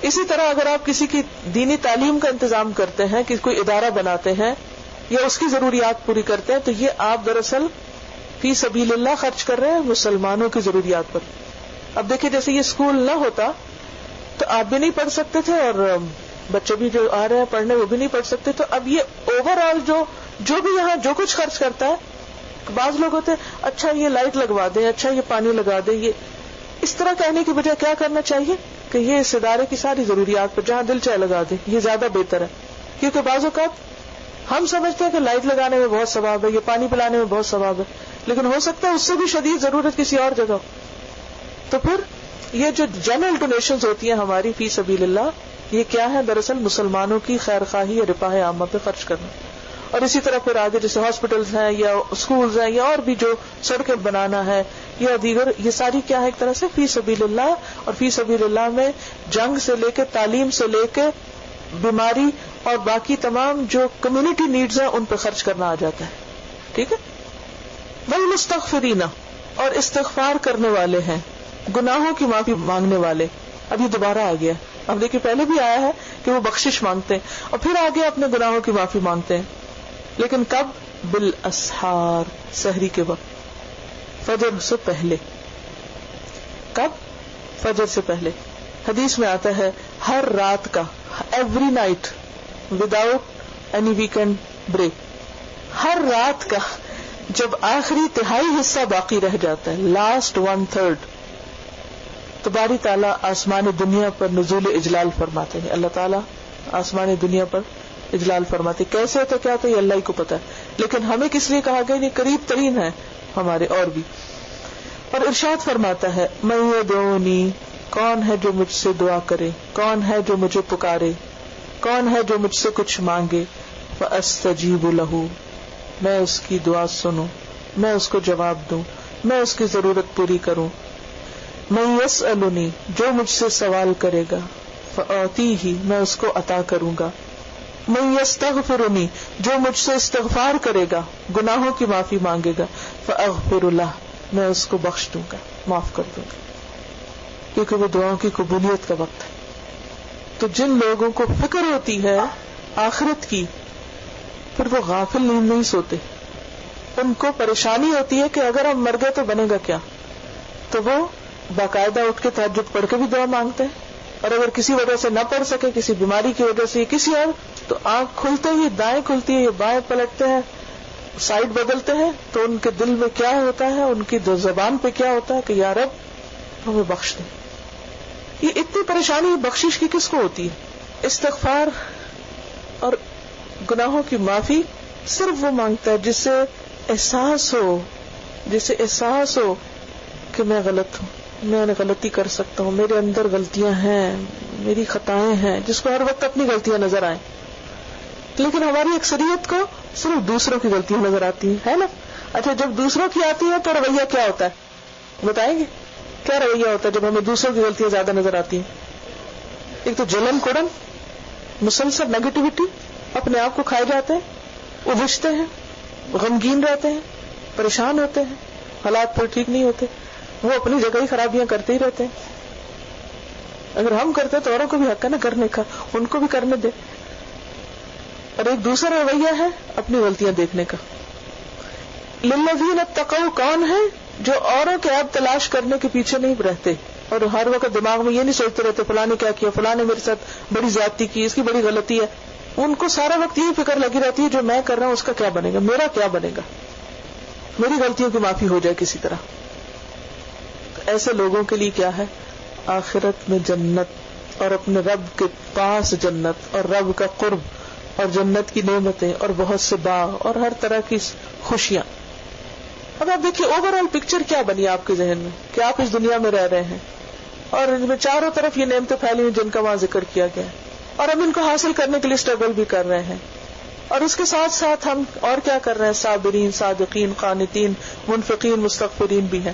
اسی طرح اگر آپ کسی کی دینی تعلیم کا انتظام کرتے ہیں, کہ کوئی ادارہ بناتے ہیں یا اس کی ضروریات پوری کرتے ہیں, تو یہ آپ دراصل فی سبیل اللہ خرچ کر رہے ہیں مسلمانوں کی ضروریات پر. اب دیکھیں, جیسے یہ اسکول نہ ہوتا تو آپ بھی نہیں پڑھ سکتے تھے, اور بچے بھی جو آ رہے ہیں پڑھنے وہ بھی نہیں پڑھ سکتے. تو اب یہ اوور آل جو بھی یہاں جو کچھ خرچ کرتا ہے, بعض لوگ ہوتے ہیں اچھا یہ لائٹ لگوا دیں, اچھا یہ پانی لگا دیں, یہ اس طرح کہنے کی بجائے کیا کرنا چاہیے کہ یہ اس ادارے کی ساری ضروریات پر جہاں دل چاہے لگا دیں, یہ زیادہ بہتر ہے. کیونکہ بعض اوقات ہم سمجھتے ہیں کہ لائٹ لگانے میں بہت ثواب ہے, یہ پانی پلانے میں بہت ثواب ہے, لیکن ہو سکتا ہے اس سے بھی شدید ضرورت کسی اور جگہ. تو پھر یہ جو جنرل ڈونیشنز ہوتی ہیں ہماری فی سبیل اللہ, یہ کیا ہے؟ دراصل مسلمانوں کی خیر خواہی یا رفاہ عامہ پہ خرچ کرنا. اور اسی طرح پھر آگے جیسے ہاسپٹلز ہیں یا اسکولز ہیں یا اور بھی جو سڑکیں بنانا ہے یا دیگر, یہ ساری کیا ہے ایک طرح سے فی سبیل اللہ. اور فی سبیل اللہ میں جنگ سے لے کے تعلیم سے لے کے بیماری اور باقی تمام جو کمیونٹی نیڈز ہیں ان پہ خرچ کرنا آ جاتا ہے, ٹھیک ہے. والمستغفرین, اور استغفار کرنے والے ہیں، گناہوں کی معافی مانگنے والے. اب یہ دوبارہ آ گیا. اب دیکھیے پہلے بھی آیا ہے کہ وہ بخشش مانگتے ہیں اور پھر آگے اپنے گناہوں کی معافی مانگتے ہیں. لیکن کب؟ بالاسحار، سحری کے وقت، فجر سے پہلے. کب؟ فجر سے پہلے. حدیث میں آتا ہے ہر رات کا، every night without any weekend break, ہر رات کا جب آخری تہائی حصہ باقی رہ جاتا ہے، لاسٹ 1/3، تو باری تعالیٰ آسمان دنیا پر نزول اجلال فرماتے ہیں. اللہ تعالیٰ آسمان دنیا پر اجلال فرماتے. کیسے ہوتا کیا ہوتا ہے یہ اللہ ہی کو پتا ہے، لیکن ہمیں کس لیے کہا گیا؟ یہ قریب ترین ہے ہمارے اور بھی. اور ارشاد فرماتا ہے من یدعونی، کون ہے جو مجھ سے دعا کرے، کون ہے جو مجھے پکارے، کون ہے جو مجھ سے کچھ مانگے، فاستجیب لہ، میں اس کی دعا سنوں، میں اس کو جواب دوں، میں اس کی ضرورت پوری کروں. من یسألنی، جو مجھ سے سوال کرے گا، فاعطیہ، میں اس کو عطا کروں گا. من یستغفرنی، جو مجھ سے استغفار کرے گا، گناہوں کی معافی مانگے گا، فاغفر لہ، میں اس کو بخش دوں گا، معاف کر دوں گا. کیونکہ وہ دعاؤں کی قبولیت کا وقت ہے. تو جن لوگوں کو فکر ہوتی ہے آخرت کی، پھر وہ غافل نیند نہیں سوتے. ان کو پریشانی ہوتی ہے کہ اگر ہم مر گئے تو بنے گا کیا، تو وہ باقاعدہ اٹھ کے تہجد پڑھ کے بھی دعا مانگتے ہیں. اور اگر کسی وجہ سے نہ پڑھ سکے، کسی بیماری کی وجہ سے، کسی اور، تو آنکھ کھلتے ہی دائیں کھلتی ہے، یہ بائیں پلٹتے ہیں، سائڈ بدلتے ہیں، تو ان کے دل میں کیا ہوتا ہے، ان کی زبان پہ کیا ہوتا ہے کہ یا رب ہمیں بخش دے. یہ اتنی پریشانی بخشش کی کس کو ہوتی ہے؟ استغفار اور گناہوں کی معافی صرف وہ مانگتا ہے جس سے احساس ہو، جسے احساس ہو کہ میں غلط ہوں، میں نے غلطی کر سکتا ہوں، میرے اندر غلطیاں ہیں، میری خطائیں ہیں، جس کو ہر وقت اپنی غلطیاں نظر آئیں. لیکن ہماری اکثریت کو صرف دوسروں کی غلطیاں نظر آتی ہیں، ہے نا؟ اچھا جب دوسروں کی آتی ہے تو رویہ کیا ہوتا ہے بتائیں گے؟ کیا رویہ ہوتا ہے جب ہمیں دوسروں کی غلطیاں زیادہ نظر آتی ہیں؟ ایک تو جلن کڑن، مسلسل نیگیٹیوٹی، اپنے آپ کو کھائے جاتے ہیں، الجھتے ہیں، غمگین رہتے ہیں، پریشان ہوتے ہیں، حالات پھر ٹھیک نہیں ہوتے، وہ اپنی جگہ ہی خرابیاں کرتے ہی رہتے ہیں. اگر ہم کرتے تو اوروں کو بھی حق ہے نا کرنے کا، ان کو بھی کرنے دے. اور ایک دوسرا رویہ ہے اپنی غلطیاں دیکھنے کا. للذین اتقوا، کون ہے جو اوروں کے عیب تلاش کرنے کے پیچھے نہیں رہتے اور ہر وقت دماغ میں یہ نہیں سوچتے رہتے فلاں نے کیا کیا، فلاں نے میرے ساتھ بڑی زیادتی کی، اس کی بڑی غلطی ہے. ان کو سارا وقت یہی فکر لگی رہتی ہے جو میں کر رہا ہوں اس کا کیا بنے گا، میرا کیا بنے گا، میری غلطیوں کی معافی ہو جائے کسی طرح. ایسے لوگوں کے لیے کیا ہے؟ آخرت میں جنت اور اپنے رب کے پاس جنت اور رب کا قرب اور جنت کی نعمتیں اور بہت سے باغ اور ہر طرح کی خوشیاں. اب آپ دیکھیے اوور آل پکچر کیا بنی آپ کے ذہن میں کہ آپ اس دنیا میں رہ رہے ہیں اور ان میں چاروں طرف یہ نعمتیں پھیلی ہیں جن کا وہاں ذکر کیا گیا ہے، اور ہم ان کو حاصل کرنے کے لیے اسٹرگل بھی کر رہے ہیں. اور اس کے ساتھ ساتھ ہم اور کیا کر رہے ہیں؟ صابرین، صادقین، قانتین، منفقین، مستغفرین بھی ہیں.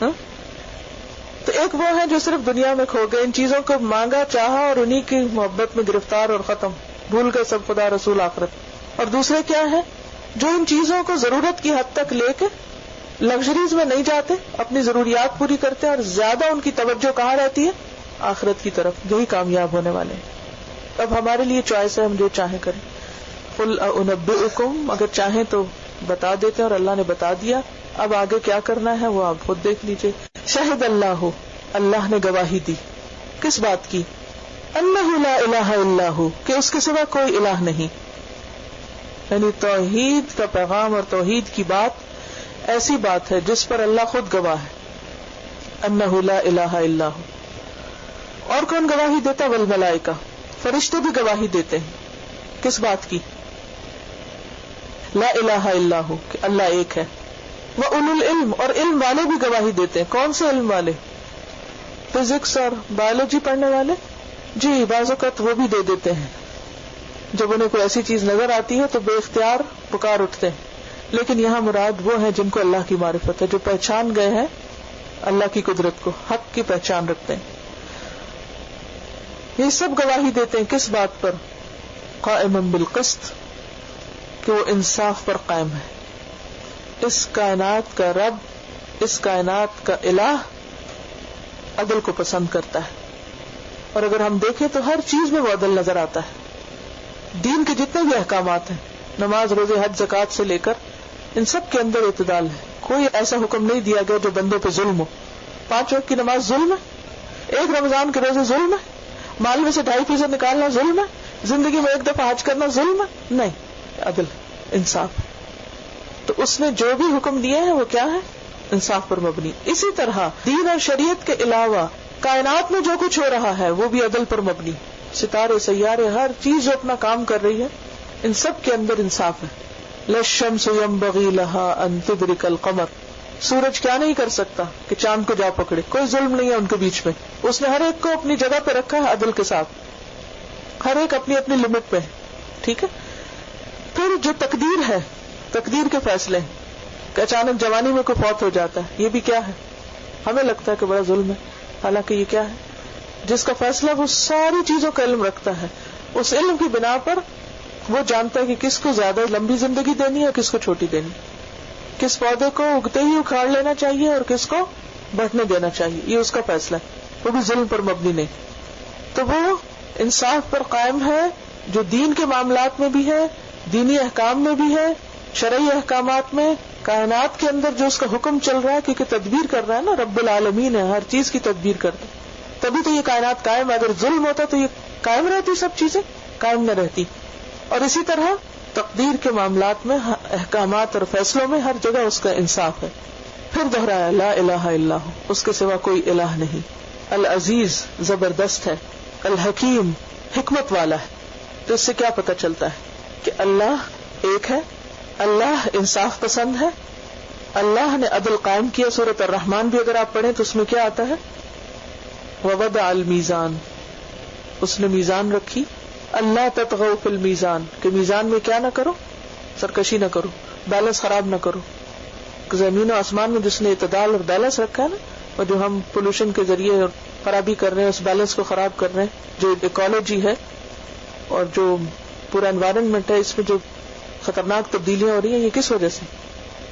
تو ایک وہ ہے جو صرف دنیا میں کھو گئے، ان چیزوں کو مانگا چاہا اور انہی کی محبت میں گرفتار اور ختم، بھول گئے سب خدا رسول آخرت. اور دوسرے کیا ہے؟ جو ان چیزوں کو ضرورت کی حد تک لے کے لگژریز میں نہیں جاتے، اپنی ضروریات پوری کرتے اور زیادہ ان کی توجہ کہاں رہتی ہے؟ آخرت کی طرف. یہی کامیاب ہونے والے ہیں. اب ہمارے لیے چوائس ہے، ہم جو چاہیں کریں. قل انبئکم، اگر چاہیں تو بتا دیتے ہیں اور اللہ نے بتا دیا. اب آگے کیا کرنا ہے وہ آپ خود دیکھ لیجئے. شہد اللہ، اللہ نے گواہی دی. کس بات کی؟ انہ لا الہ الا ہو، کہ اس کے سوا کوئی الہ نہیں. یعنی توحید کا پیغام اور توحید کی بات ایسی بات ہے جس پر اللہ خود گواہ ہے. انہ لا الہ الا ہو. اور کون گواہی دیتا؟ والملائکہ، فرشتے بھی گواہی دیتے ہیں. کس بات کی؟ لا الہ الا ہو، کہ اللہ ایک ہے. وَأُولُو الْعِلْمِ، اور علم والے بھی گواہی دیتے ہیں. کون سے علم والے؟ فزکس اور بایولوجی پڑھنے والے؟ جی، بعض اوقات وہ بھی دے دیتے ہیں. جب انہیں کوئی ایسی چیز نظر آتی ہے تو بے اختیار پکار اٹھتے ہیں. لیکن یہاں مراد وہ ہیں جن کو اللہ کی معرفت ہے، جو پہچان گئے ہیں اللہ کی قدرت کو، حق کی پہچان رکھتے ہیں. یہ سب گواہی دیتے ہیں کس بات پر؟ قائما بالقسط، کہ وہ انصاف پر قائم ہے. اس کائنات کا رب اس کائنات کا الہ عدل کو پسند کرتا ہے. اور اگر ہم دیکھیں تو ہر چیز میں وہ عدل نظر آتا ہے. دین کے جتنے بھی احکامات ہیں، نماز، روزے، حج، زکوٰۃ سے لے کر، ان سب کے اندر اعتدال ہے. کوئی ایسا حکم نہیں دیا گیا جو بندوں پہ ظلم ہو. 5 وقت کی نماز ظلم ہے، 1 رمضان کے روزے ظلم ہے، مال میں سے 2.5% نکالنا ظلم ہے، زندگی میں 1 دفعہ حج کرنا ظلم ہے. نہیں، عدل، انصاف. تو اس نے جو بھی حکم دیے ہیں وہ کیا ہے؟ انصاف پر مبنی. اسی طرح دین اور شریعت کے علاوہ کائنات میں جو کچھ ہو رہا ہے وہ بھی عدل پر مبنی. ستارے، سیارے، ہر چیز جو اپنا کام کر رہی ہے، ان سب کے اندر انصاف ہے. للشمس ينبغي لها ان تدرك القمر. سورج کیا نہیں کر سکتا کہ چاند کو جا پکڑے. کوئی ظلم نہیں ہے ان کے بیچ میں. اس نے ہر ایک کو اپنی جگہ پہ رکھا ہے عدل کے ساتھ. ہر ایک اپنی اپنی لمٹ پہ ہے. ٹھیک ہے. پھر جو تقدیر ہے، تقدیر کے فیصلے کہ اچانک جوانی میں کوئی فوت ہو جاتا ہے، یہ بھی کیا ہے؟ ہمیں لگتا ہے کہ بڑا ظلم ہے، حالانکہ یہ کیا ہے؟ جس کا فیصلہ وہ ساری چیزوں کا علم رکھتا ہے. اس علم کی بنا پر وہ جانتا ہے کہ کس کو زیادہ لمبی زندگی دینی ہے اور کس کو چھوٹی دینی، کس پودے کو اگتے ہی اکھاڑ لینا چاہیے اور کس کو بڑھنے دینا چاہیے. یہ اس کا فیصلہ ہے، وہ بھی ظلم پر مبنی نہیں. تو وہ انصاف پر قائم ہے جو دین کے معاملات میں بھی ہے، دینی احکام میں بھی ہے، شرعی احکامات میں، کائنات کے اندر جو اس کا حکم چل رہا ہے، کیونکہ تدبیر کر رہا ہے نا، رب العالمین ہے، ہر چیز کی تدبیر کرتا ہے. تبھی تو یہ کائنات قائم ہے. اگر ظلم ہوتا تو یہ قائم رہتی، سب چیزیں قائم نہ رہتی. اور اسی طرح تقدیر کے معاملات میں، احکامات اور فیصلوں میں ہر جگہ اس کا انصاف ہے. پھر دہرایا لا الہ الا ہو، اس کے سوا کوئی الہ نہیں. العزیز، زبردست ہے. الحکیم، حکمت والا ہے. تو اس سے کیا پتہ چلتا ہے کہ اللہ ایک ہے، اللہ انصاف پسند ہے، اللہ نے عدل قائم کیا. سورۃ الرحمن بھی اگر آپ پڑھیں تو اس میں کیا آتا ہے؟ ووضع المیزان، اس نے میزان رکھی. اللہ تطغوا فی المیزان، کہ میزان میں کیا نہ کرو، سرکشی نہ کرو، بیلنس خراب نہ کرو. زمین و آسمان میں جس نے اعتدال اور بیلنس رکھا ہے نا، اور جو ہم پولوشن کے ذریعے خرابی کر رہے ہیں، اس بیلنس کو خراب کر رہے ہیں. جو ایکولوجی ہے اور جو پورا انوائرمنٹ ہے، اس میں جو خطرناک تبدیلیاں ہو رہی ہیں، یہ کس وجہ سے؟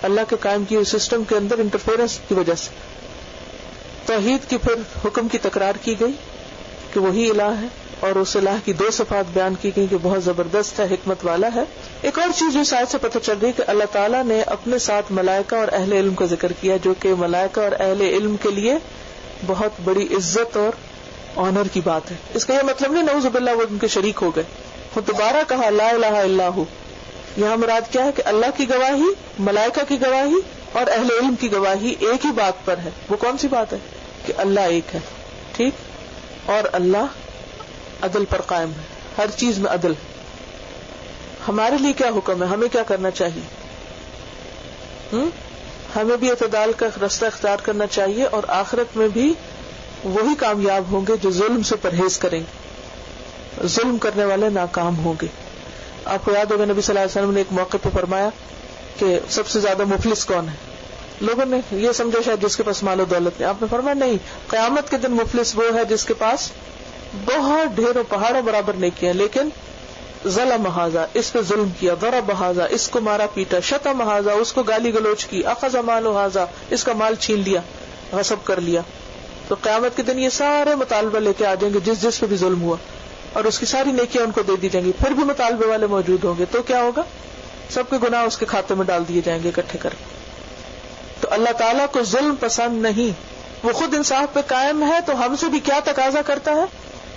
اللہ کے قائم کیے سسٹم کے اندر انٹرفیئرنس کی وجہ سے. توحید کی پھر حکم کی تکرار کی گئی کہ وہی الہ ہے، اور اس الہ کی 2 صفات بیان کی گئی کہ بہت زبردست ہے، حکمت والا ہے. ایک اور چیز جو آیت سے پتہ چل رہی ہے کہ اللہ تعالیٰ نے اپنے ساتھ ملائکہ اور اہل علم کا ذکر کیا، جو کہ ملائکہ اور اہل علم کے لیے بہت بڑی عزت اور آنر کی بات ہے. اس کا یہ مطلب نہیں نعوذ باللہ وہ ان کے شریک ہو گئے. وہ دوبارہ کہا لا الہ الا ہو. یہاں مراد کیا ہے کہ اللہ کی گواہی، ملائکہ کی گواہی اور اہل علم کی گواہی ایک ہی بات پر ہے. وہ کون سی بات ہے؟ کہ اللہ ایک ہے. ٹھیک. اور اللہ عدل پر قائم ہے، ہر چیز میں عدل. ہمارے لیے کیا حکم ہے؟ ہمیں کیا کرنا چاہیے؟ ہمیں بھی اعتدال کا راستہ اختیار کرنا چاہیے، اور آخرت میں بھی وہی کامیاب ہوں گے جو ظلم سے پرہیز کریں گے. ظلم کرنے والے ناکام ہوں گے. آپ کو یاد ہوگا نبی صلی اللہ علیہ وسلم نے ایک موقع پہ فرمایا کہ سب سے زیادہ مفلس کون ہے؟ لوگوں نے یہ سمجھا شاید جس کے پاس مال و دولت ہے. آپ نے فرمایا نہیں، قیامت کے دن مفلس وہ ہے جس کے پاس بہت ڈھیروں پہاڑوں برابر نیکیاں، لیکن ظلم ھذا، اس پہ ظلم کیا، ضرب ھذا، اس کو مارا پیٹا، شتم ھذا، اس کو گالی گلوچ کی، اخذ مال ھذا، اس کا مال چھین لیا، غصب کر لیا. تو قیامت کے دن یہ سارے مطالبہ لے کے آ جائیں گے جس پہ بھی ظلم ہوا، اور اس کی ساری نیکیاں ان کو دے دی جائیں گی. پھر بھی مطالبے والے موجود ہوں گے تو کیا ہوگا؟ سب کے گناہ اس کے کھاتے میں ڈال دیے جائیں گے اکٹھے کر. تو اللہ تعالیٰ کو ظلم پسند نہیں، وہ خود انصاف پہ قائم ہے. تو ہم سے بھی کیا تقاضا کرتا ہے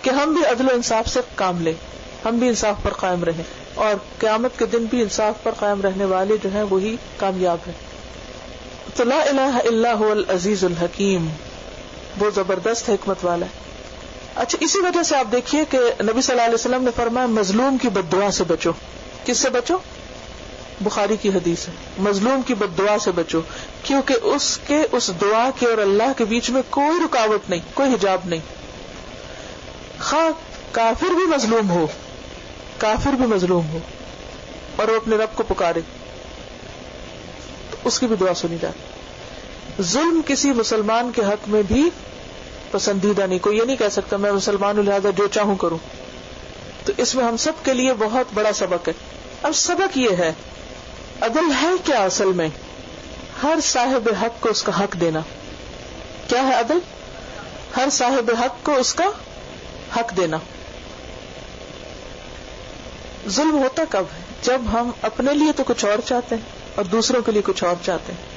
کہ ہم بھی عدل و انصاف سے کام لیں، ہم بھی انصاف پر قائم رہیں، اور قیامت کے دن بھی انصاف پر قائم رہنے والے جو ہیں وہی کامیاب ہیں. تو لا الہ الا هو العزیز الحکیم، وہ زبردست حکمت والا ہے. اچھا، اسی وجہ سے آپ دیکھیے کہ نبی صلی اللہ علیہ وسلم نے فرمایا مظلوم کی بد دعا سے بچو. کس سے بچو؟ بخاری کی حدیث ہے، مظلوم کی بد دعا سے بچو، کیونکہ اس دعا کے اور اللہ کے بیچ میں کوئی رکاوٹ نہیں، کوئی حجاب نہیں. خواہ کافر بھی مظلوم ہو، کافر بھی مظلوم ہو اور وہ اپنے رب کو پکارے تو اس کی بھی دعا سنی جاتی. ظلم کسی مسلمان کے حق میں بھی پسندیدہ نہیں. کوئی یہ نہیں کہہ سکتا میں مسلمان ہوں لہذا جو چاہوں کروں. تو اس میں ہم سب کے لیے بہت بڑا سبق ہے. اب سبق یہ ہے عدل ہے کیا اصل میں؟ ہر صاحب حق کو اس کا حق دینا. کیا ہے عدل؟ ہر صاحب حق کو اس کا حق دینا. ظلم ہوتا کب ہے؟ جب ہم اپنے لیے تو کچھ اور چاہتے ہیں اور دوسروں کے لیے کچھ اور چاہتے ہیں.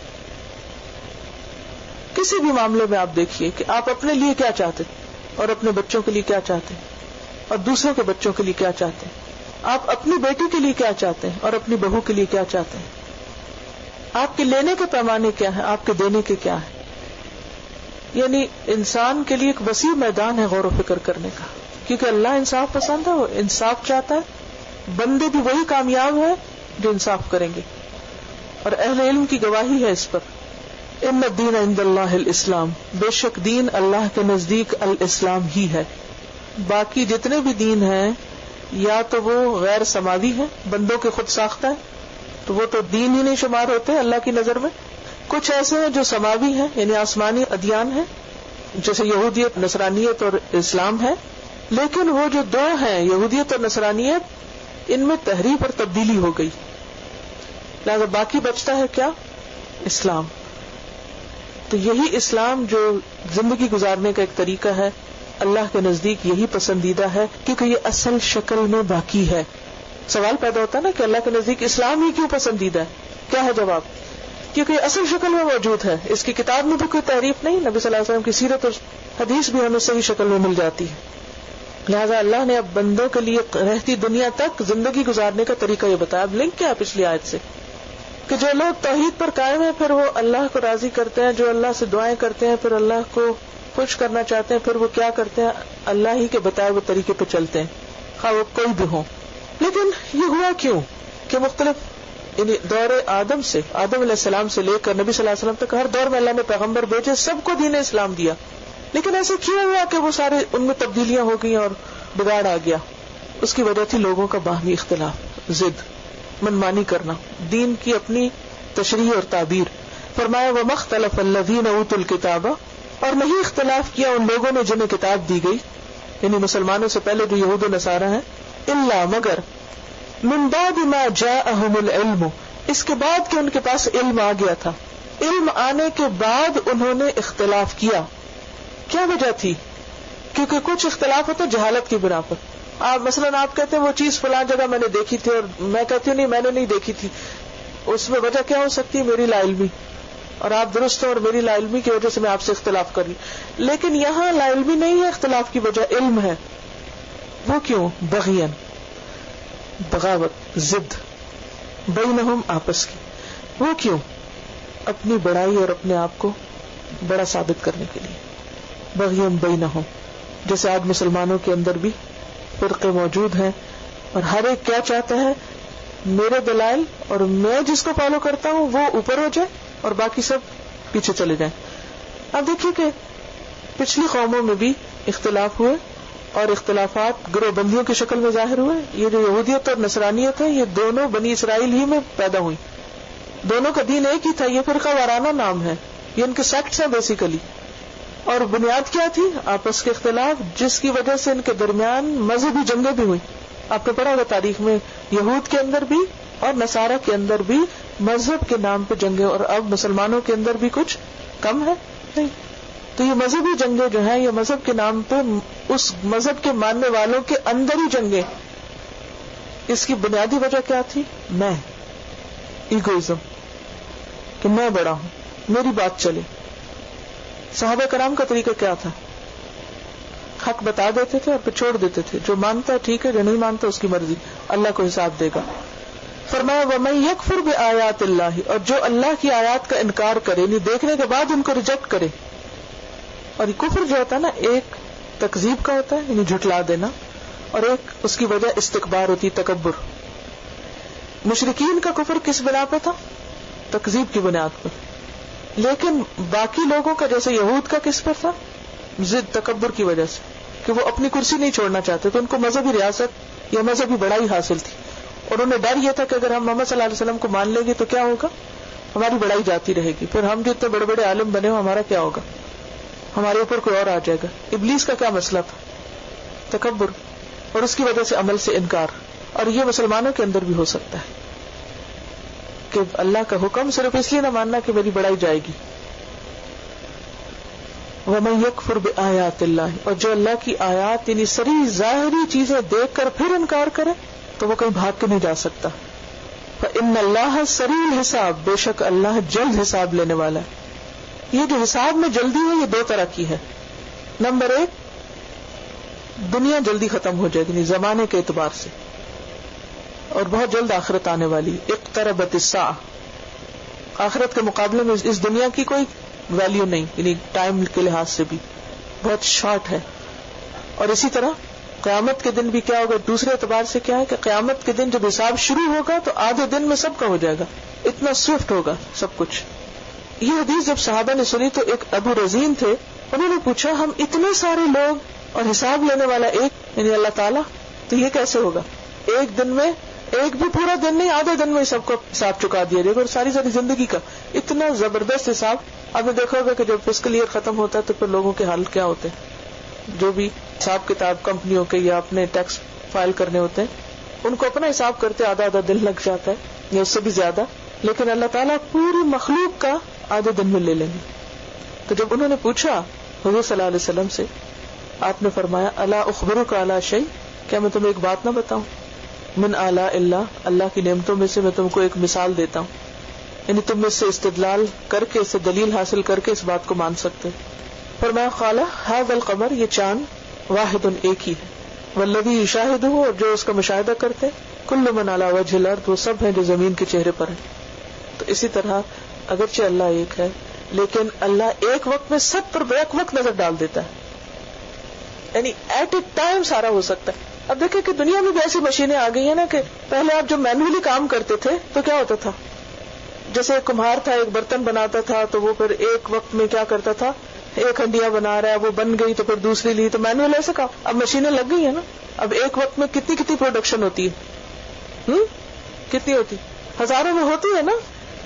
کسی بھی معاملے میں آپ دیکھیے کہ آپ اپنے لیے کیا چاہتے ہیں اور اپنے بچوں کے لیے کیا چاہتے ہیں اور دوسروں کے بچوں کے لیے کیا چاہتے ہیں. آپ اپنی بیٹی کے لیے کیا چاہتے ہیں اور اپنی بہو کے لیے کیا چاہتے ہیں. آپ کے لینے کے پیمانے کیا ہیں، آپ کے دینے کے کیا ہیں. یعنی انسان کے لیے ایک وسیع میدان ہے غور و فکر کرنے کا، کیونکہ اللہ انصاف پسند ہے، وہ انصاف چاہتا ہے. بندے بھی وہی کامیاب ہے جو انصاف کریں گے، اور اہل علم کی گواہی ہے اس پر. ان الدین عند اللہ الاسلام، بے شک دین اللہ کے نزدیک الاسلام ہی ہے. باقی جتنے بھی دین ہیں یا تو وہ غیر سماوی ہیں، بندوں کے خود ساختہ ہیں، تو وہ تو دین ہی نہیں شمار ہوتے اللہ کی نظر میں. کچھ ایسے ہیں جو سماوی ہیں، یعنی آسمانی ادیان ہیں، جیسے یہودیت، نصرانیت اور اسلام ہے. لیکن وہ جو دو ہیں، یہودیت اور نصرانیت، ان میں تحریف اور تبدیلی ہو گئی، لہذا باقی بچتا ہے کیا؟ اسلام. تو یہی اسلام جو زندگی گزارنے کا ایک طریقہ ہے، اللہ کے نزدیک یہی پسندیدہ ہے، کیونکہ یہ اصل شکل میں باقی ہے. سوال پیدا ہوتا ہے نا کہ اللہ کے نزدیک اسلام ہی کیوں پسندیدہ ہے؟ کیا ہے جواب؟ کیونکہ یہ اصل شکل میں موجود ہے، اس کی کتاب میں بھی کوئی تحریف نہیں، نبی صلی اللہ علیہ وسلم کی سیرت اور حدیث بھی ہمیں صحیح شکل میں مل جاتی ہے. لہذا اللہ نے اب بندوں کے لیے رہتی دنیا تک زندگی گزارنے کا طریقہ یہ بتایا. اب لنک کیا پچھلی آیت سے کہ جو لوگ توحید پر قائم ہیں پھر وہ اللہ کو راضی کرتے ہیں، جو اللہ سے دعائیں کرتے ہیں پھر اللہ کو خوش کرنا چاہتے ہیں، پھر وہ کیا کرتے ہیں؟ اللہ ہی کے بتائے ہوئے طریقے پہ چلتے ہیں، خواہ وہ کوئی بھی ہو. لیکن یہ ہوا کیوں کہ مختلف یعنی دور آدم سے، آدم علیہ السلام سے لے کر نبی صلی اللہ علیہ وسلم تک ہر دور میں اللہ نے پیغمبر بھیجے، سب کو دین اسلام دیا. لیکن ایسے کیوں ہوا کہ وہ سارے ان میں تبدیلیاں ہو گئی اور بگاڑ آ گیا؟ اس کی وجہ تھی لوگوں کا باہمی اختلاف، ضد، منمانی کرنا، دین کی اپنی تشریح اور تعبیر. فرمایا وَمَا اخْتَلَفَ الَّذِينَ أُوتُوا الْكِتَابَ، اور نہیں اختلاف کیا ان لوگوں نے جنہیں کتاب دی گئی، یعنی مسلمانوں سے پہلے جو یہود و نصارہ ہیں، الا مگر من بعد ما جاءهم العلم، اس کے بعد کہ ان کے پاس علم آ گیا تھا. علم آنے کے بعد انہوں نے اختلاف کیا. کیا وجہ تھی؟ کیونکہ کچھ اختلاف ہوتا جہالت کی بنا پر. آپ مثلاً آپ کہتے ہیں وہ چیز فلاں جگہ میں نے دیکھی تھی اور میں کہتی ہوں نہیں میں نے نہیں دیکھی تھی. اس میں وجہ کیا ہو سکتی ہے؟ میری لا علمی، اور آپ درست ہیں اور میری لا علمی کی وجہ سے میں آپ سے اختلاف کر لی. لیکن یہاں لا علمی نہیں ہے، اختلاف کی وجہ علم ہے. وہ کیوں؟ بغین، بغاوت، ضد، بینہم، آپس کی. وہ کیوں؟ اپنی بڑائی اور اپنے آپ کو بڑا ثابت کرنے کے لیے. بغیم بینہم، جیسے آج مسلمانوں کے اندر بھی فرقے موجود ہیں اور ہر ایک کیا چاہتا ہے؟ میرے دلائل اور میں جس کو فالو کرتا ہوں وہ اوپر ہو جائے اور باقی سب پیچھے چلے جائیں. اب دیکھیے کہ پچھلی قوموں میں بھی اختلاف ہوئے اور اختلافات گروہ بندیوں کی شکل میں ظاہر ہوئے. یہ جو یہودیت اور نصرانیت ہے یہ دونوں بنی اسرائیل ہی میں پیدا ہوئی. دونوں کا دین ایک ہی تھا، یہ فرقہ وارانہ نام ہے، یہ ان کے سیکٹس ہیں بیسیکلی. اور بنیاد کیا تھی؟ آپس کے اختلاف، جس کی وجہ سے ان کے درمیان مذہبی جنگیں بھی ہوئی. آپ نے پڑھا ہوگا تاریخ میں یہود کے اندر بھی اور نصارہ کے اندر بھی مذہب کے نام پہ جنگیں، اور اب مسلمانوں کے اندر بھی کچھ کم ہے نہیں. تو یہ مذہبی جنگیں جو ہیں یہ مذہب کے نام پہ اس مذہب کے ماننے والوں کے اندر ہی جنگیں. اس کی بنیادی وجہ کیا تھی؟ میں، ایگوئزم، کہ میں بڑا ہوں، میری بات چلے. صحابہ کرام کا طریقہ کیا تھا؟ حق بتا دیتے تھے اور پھر چھوڑ دیتے تھے. جو مانتا ہے ٹھیک ہے، جو نہیں مانتا اس کی مرضی، اللہ کو حساب دے گا. فرمایا وَمَن يَكْفُرْ بِآيَاتِ اللَّهِ، اور جو اللہ کی آیات کا انکار کرے، یعنی دیکھنے کے بعد ان کو ریجیکٹ کرے. اور یہ کفر جو ہوتا ہے نا، ایک تکذیب کا ہوتا ہے یعنی جھٹلا دینا، اور ایک اس کی وجہ استکبار ہوتی، تکبر. مشرکین کا کفر کس بنا پہ تھا؟ تکذیب کی بنیاد پر. لیکن باقی لوگوں کا جیسے یہود کا کس پر تھا؟ ضد، تکبر کی وجہ سے، کہ وہ اپنی کرسی نہیں چھوڑنا چاہتے تو ان کو مذہبی ریاست یا مذہبی بڑائی حاصل تھی، اور انہیں ڈر یہ تھا کہ اگر ہم محمد صلی اللہ علیہ وسلم کو مان لیں گے تو کیا ہوگا؟ ہماری بڑائی جاتی رہے گی، پھر ہم جو اتنے بڑے بڑے عالم بنے ہو ہمارا کیا ہوگا؟ ہمارے اوپر کوئی اور آ جائے گا. ابلیس کا کیا مسئلہ تھا؟ تکبر، اور اس کی وجہ سے عمل سے انکار. اور یہ مسلمانوں کے اندر بھی ہو سکتا ہے. کہ اللہ کا حکم صرف اس لیے نہ ماننا کہ میری بڑائی جائے گی. وَمَن يَكْفُرْ بِآيَاتِ اللَّهِ، اور جو اللہ کی آیات یعنی سری ظاہری چیزیں دیکھ کر پھر انکار کرے تو وہ کہیں بھاگ کے نہیں جا سکتا. فَإِنَّ اللَّهَ سَرِيعُ الْحِسَابِ، بے شک اللہ جلد حساب لینے والا ہے. یہ جو حساب میں جلدی ہے یہ دو طرح کی ہے. نمبر 1، دنیا جلدی ختم ہو جائے گی زمانے کے اعتبار سے، اور بہت جلد آخرت آنے والی. اقتربت الساعہ، آخرت کے مقابلے میں اس دنیا کی کوئی ویلیو نہیں، یعنی ٹائم کے لحاظ سے بھی بہت شارٹ ہے. اور اسی طرح قیامت کے دن بھی کیا ہوگا، دوسرے اعتبار سے کیا ہے کہ قیامت کے دن جب حساب شروع ہوگا تو آدھے دن میں سب کا ہو جائے گا، اتنا سوفٹ ہوگا سب کچھ. یہ حدیث جب صحابہ نے سنی تو ایک ابو رزین تھے، انہوں نے پوچھا ہم اتنے سارے لوگ اور حساب لینے والا ایک یعنی اللہ تعالیٰ، تو یہ کیسے ہوگا؟ ایک دن میں، ایک بھی پورا دن نہیں، آدھے دن میں سب کو حساب چکا دیا جائے گا، اور ساری زندگی کا اتنا زبردست حساب. آپ نے دیکھا ہوگا کہ جب فسکل ایئر ختم ہوتا ہے تو پھر لوگوں کے حال کیا ہوتے ہیں، جو بھی حساب کتاب کمپنیوں کے یا اپنے ٹیکس فائل کرنے ہوتے ہیں ان کو اپنا حساب کرتے آدھا دن لگ جاتا ہے یا اس سے بھی زیادہ، لیکن اللہ تعالیٰ پوری مخلوق کا آدھے دن میں لے لیں گے. تو جب انہوں نے پوچھا حضور صلی اللہ علیہ وسلم سے، آپ نے فرمایا الا اخبرک علی شیء، کیا میں تمہیں ایک بات نہ بتاؤں، من آلاء اللہ، اللہ کی نعمتوں میں سے میں تم کو ایک مثال دیتا ہوں، یعنی تم اس سے استدلال کر کے، اس سے دلیل حاصل کر کے اس بات کو مان سکتے. فرمایا قال ھذا القمر، یہ چاند، واحد ایک ہی ہے، والذی یشاہدہ، اور جو اس کا مشاہدہ کرتے، کل من علی وجہ الارض، وہ سب ہیں جو زمین کے چہرے پر ہیں. تو اسی طرح اگرچہ اللہ ایک ہے لیکن اللہ ایک وقت میں سب پر بیک وقت نظر ڈال دیتا ہے، یعنی ایٹ اے ٹائم سارا ہو سکتا ہے. اب دیکھیں کہ دنیا میں بھی ایسی مشینیں آ گئی ہیں نا کہ پہلے آپ جب مینولی کام کرتے تھے تو کیا ہوتا تھا، جیسے ایک کمہار تھا، ایک برتن بناتا تھا تو وہ پھر ایک وقت میں کیا کرتا تھا، ایک ہنڈیاں بنا رہا ہے، وہ بن گئی تو پھر دوسری لی، تو مینوئل ایسا کام. اب مشینیں لگ گئی ہیں نا، اب ایک وقت میں کتنی پروڈکشن ہوتی ہے، کتنی ہوتی، ہزاروں میں ہوتی ہے نا.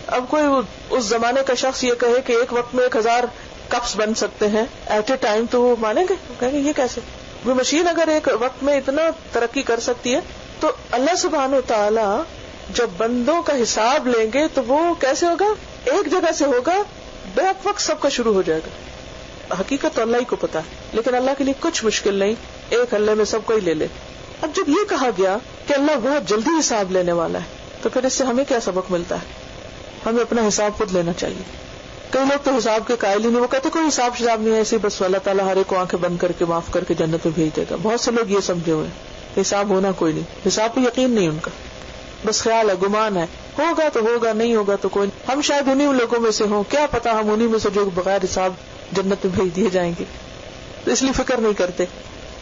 اب کوئی اس زمانے کا شخص یہ کہے کہ ایک وقت میں 1000 کپس بن سکتے ہیں ایٹ اے ٹائم، تو وہ مانیں گے، کہیں گے یہ کیسے؟ وہ مشین اگر ایک وقت میں اتنا ترقی کر سکتی ہے تو اللہ سبحانہ وتعالی جب بندوں کا حساب لیں گے تو وہ کیسے ہوگا، ایک جگہ سے ہوگا، بیک وقت سب کا شروع ہو جائے گا. حقیقت تو اللہ ہی کو پتا ہے، لیکن اللہ کے لیے کچھ مشکل نہیں، ایک ہلے میں سب کو ہی لے لے. اب جب یہ کہا گیا کہ اللہ بہت جلدی حساب لینے والا ہے تو پھر اس سے ہمیں کیا سبق ملتا ہے؟ ہمیں اپنا حساب خود لینا چاہیے. کئی لوگ تو حساب کے قائل ہی نہیں، وہ کہتے کوئی حساب نہیں ہے، ایسے بس اللہ تعالیٰ ہر ایک کو آنکھیں بند کر کے معاف کر کے جنت میں بھیج دے گا. بہت سے لوگ یہ سمجھے ہوئے ہیں حساب ہونا کوئی نہیں، حساب پہ یقین نہیں ان کا، بس خیال ہے، گمان ہے، ہوگا تو ہوگا، نہیں ہوگا تو کوئی نہیں. ہم شاید انہیں لوگوں میں سے ہوں، کیا پتا ہم انہیں میں سے جو بغیر حساب جنت میں بھیج دیے جائیں گے، تو اس لیے فکر نہیں کرتے.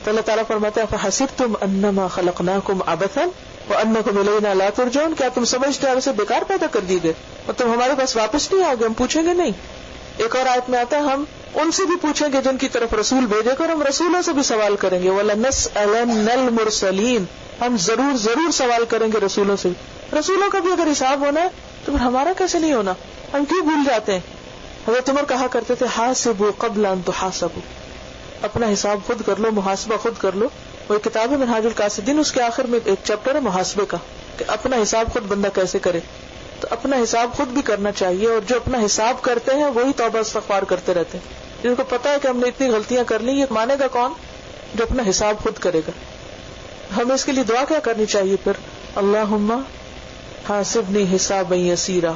تو اللہ تعالیٰ فرماتا ہے فحسبتم انما خلقناکم عبثا وانکم الینا لا ترجعون، کیا تم سمجھتے ہو اسے بیکار پیدا کر دیے گئے اور تم ہمارے پاس واپس نہیں آؤ گے، ہم پوچھیں گے نہیں. ایک اور آیت میں آتا ہے ہم ان سے بھی پوچھیں گے جن کی طرف رسول بھیجے گا، اور ہم رسولوں سے بھی سوال کریں گے. وَلَنَسْأَلَنَّ الْمُرْسَلِينَ، ہم ضرور سوال کریں گے رسولوں سے. رسولوں کا بھی اگر حساب ہونا ہے تو پھر ہمارا کیسے نہیں ہونا؟ ہم کیوں بھول جاتے ہیں؟ حضرت عمر کہا کرتے تھے حاسبوا قبل ان تحاسبوا، اپنا حساب خود کر لو، محاسبہ خود کر لو. وہ کتاب ہے منہاج القاصدین، اس کے آخر میں ایک چیپٹر ہے محاسبے کا کہ اپنا حساب خود بندہ کیسے کرے. تو اپنا حساب خود بھی کرنا چاہیے، اور جو اپنا حساب کرتے ہیں وہی توبہ استغفار کرتے رہتے ہیں. جن کو پتا ہے کہ ہم نے اتنی غلطیاں کر لی، یہ مانے گا کون؟ جو اپنا حساب خود کرے گا. ہمیں اس کے لیے دعا کیا کرنی چاہیے پھر؟ اللہم حاسبنی حسابا یسیرا،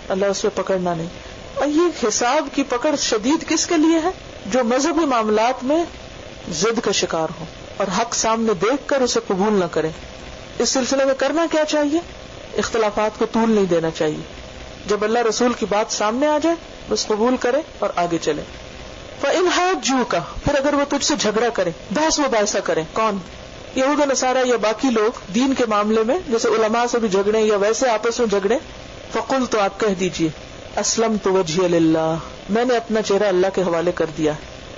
اللہ اس پہ پکڑنا نہیں. اور یہ حساب کی پکڑ شدید کس کے لیے ہے؟ جو مذہبی معاملات میں ضد کا شکار ہو اور حق سامنے دیکھ کر اسے قبول نہ کرے. اس سلسلے میں کرنا کیا چاہیے؟ اختلافات کو طول نہیں دینا چاہیے. جب اللہ رسول کی بات سامنے آ جائے بس قبول کرے اور آگے چلے. فَإِنْ حَاجُّوكَ، پھر اگر وہ تجھ سے جھگڑا کرے، بحث مباحثہ کرے، کون؟ یہود و نصارہ یا باقی لوگ دین کے معاملے میں، جیسے علماء سے بھی جھگڑے یا ویسے آپس میں جھگڑے، فَقُلْ، تو آپ کہہ دیجئے اسلمت وجہی للہ، میں نے اپنا چہرہ اللہ کے حوالے کر دیا.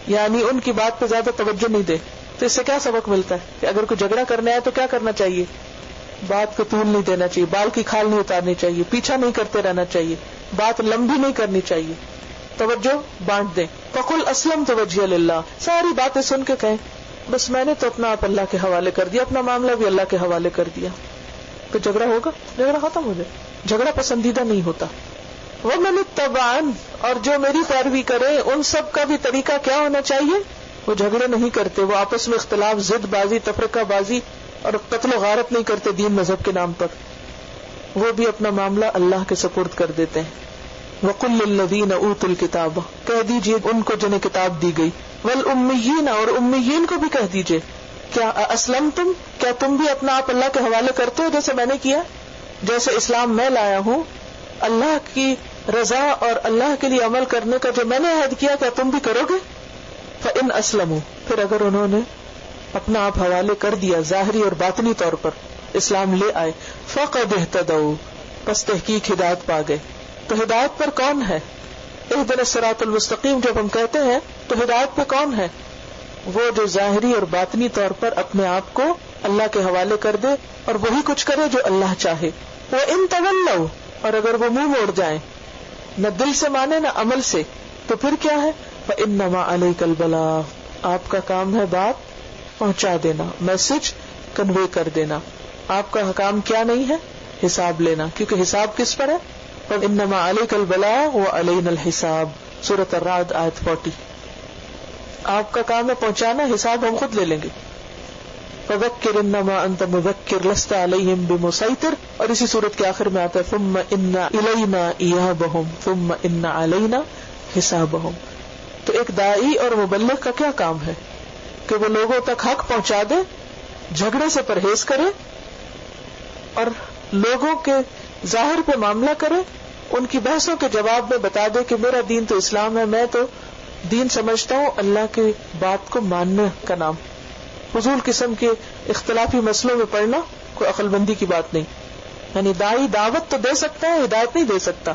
یعنی ان کی بات پہ زیادہ توجہ نہیں دے. تو اس سے کیا سبق ملتا ہے کہ اگر کوئی جھگڑا کرنا ہے تو کیا کرنا چاہیے؟ بات کو طول نہیں دینا چاہیے، بال کی کھال نہیں اتارنی چاہیے، پیچھا نہیں کرتے رہنا چاہیے، بات لمبی نہیں کرنی چاہیے، توجہ بانٹ دیں. فقل اسلمت وجہی للہ، ساری باتیں سن کے کہیں بس میں نے تو اپنا آپ اللہ کے حوالے کر دیا، اپنا معاملہ بھی اللہ کے حوالے کر دیا. تو جھگڑا ہوگا، جھگڑا ختم ہو جائے. جھگڑا پسندیدہ نہیں ہوتا. وَمَنِ اتَّبَعَنِ، اور جو میری پیروی کرے ان سب کا بھی طریقہ کیا ہونا چاہیے؟ وہ جھگڑے نہیں کرتے، وہ آپس میں اختلاف، ضد بازی، تفرقہ بازی اور قتل و غارت نہیں کرتے دین مذہب کے نام پر. وہ بھی اپنا معاملہ اللہ کے سپرد کر دیتے ہیں. وَقُلْ لِلَّذِينَ أُوتُوا الْكِتَابَ، کہہ دیجئے ان کو جنہیں کتاب دی گئی، وَالْأُمِّيِّينَ، اور امیین کو بھی کہہ دیجئے، کیا اسلمتم، کیا تم بھی اپنا آپ اللہ کے حوالے کرتے ہو جیسے میں نے کیا؟ جیسے اسلام میں لایا ہوں، اللہ کی رضا اور اللہ کے لیے عمل کرنے کا جو میں نے عہد کیا، کیا تم بھی کرو گے؟ فَإِنْ أَسْلَمُوا، پھر اگر انہوں نے اپنا آپ حوالے کر دیا ظاہری اور باطنی طور پر، اسلام لے آئے، فَقَدْ اهْتَدَوْا، پس تحقیق ہدایت پا گئے. تو ہدایت پر کون ہے؟ اهدنا الصراط المستقیم جب ہم کہتے ہیں تو ہدایت پہ کون ہے؟ وہ جو ظاہری اور باطنی طور پر اپنے آپ کو اللہ کے حوالے کر دے اور وہی کچھ کرے جو اللہ چاہے. وَإِن تَوَلَّوْا، اور اگر وہ منہ موڑ جائیں، نہ دل سے مانے نہ عمل سے، تو پھر کیا ہے؟ فَإِنَّمَا عَلَيْكَ الْبَلَاغُ، آپ کا کام ہے بات پہنچا دینا، میسج کنوے کر دینا. آپ کا کام کیا نہیں ہے؟ حساب لینا، کیونکہ حساب کس پر ہے؟ فَإِنَّمَا عَلَيْكَ الْبَلَاغُ وَعَلَيْنَا الْحِسَابُ، سورۃ الرعد آیت 40. آپ کا کام ہے پہنچانا، حساب ہم خود لے لیں گے. فَذَكِّرْ إِنَّمَا أَنْتَ مُذَكِّرٌ لَسْتَ عَلَيْهِمْ بِمُسَيْطِرٍ، اور اسی سورت کے آخر میں آتا ہے ثُمَّ إِنَّ إِلَيْنَا إِيَابَهُمْ ثُمَّ إِنَّ عَلَيْنَا حِسَابَهُمْ. تو ایک داعی اور مبلغ کا کیا کام ہے کہ وہ لوگوں تک حق پہنچا دے، جھگڑے سے پرہیز کرے اور لوگوں کے ظاہر پہ معاملہ کرے، ان کی بحثوں کے جواب میں بتا دے کہ میرا دین تو اسلام ہے، میں تو دین سمجھتا ہوں اللہ کی بات کو ماننے کا نام. فضول قسم کے اختلافی مسئلوں میں پڑنا کوئی عقل بندی کی بات نہیں. یعنی داعی دعوت تو دے سکتا ہے، ہدایت نہیں دے سکتا.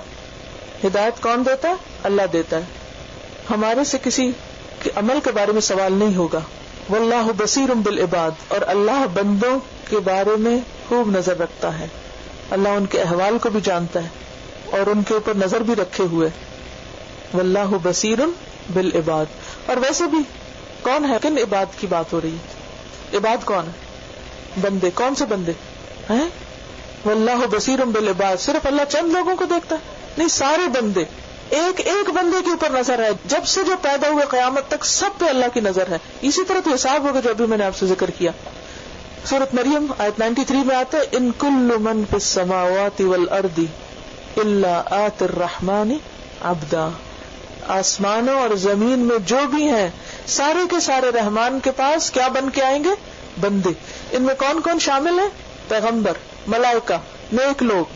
ہدایت کون دیتا ہے؟ اللہ دیتا ہے. ہمارے سے کسی کے عمل کے بارے میں سوال نہیں ہوگا. واللہ بصیر بالعباد، اور اللہ بندوں کے بارے میں خوب نظر رکھتا ہے. اللہ ان کے احوال کو بھی جانتا ہے اور ان کے اوپر نظر بھی رکھے ہوئے. واللہ بصیر بالعباد. اور ویسے بھی کون ہے؟ کن عباد کی بات ہو رہی ہے؟ عباد کون ہے؟ بندے. کون سے بندے ہیں؟ واللہ بصیر بالعباد. صرف اللہ چند لوگوں کو دیکھتا ہے؟ نہیں، سارے بندے. ایک ایک بندے کے اوپر نظر ہے، جب سے جو پیدا ہوئے قیامت تک سب پہ اللہ کی نظر ہے. اسی طرح تو حساب ہوگا جو ابھی میں نے آپ سے ذکر کیا. سورۃ مریم آیت 93 میں آتا ہے ان کل من فی السماوات والارض الا آتی الرحمن عبدا. آسمانوں اور زمین میں جو بھی ہیں سارے کے سارے رحمان کے پاس کیا بن کے آئیں گے؟ بندے. ان میں کون کون شامل ہیں؟ پیغمبر، ملائکہ، نیک لوگ،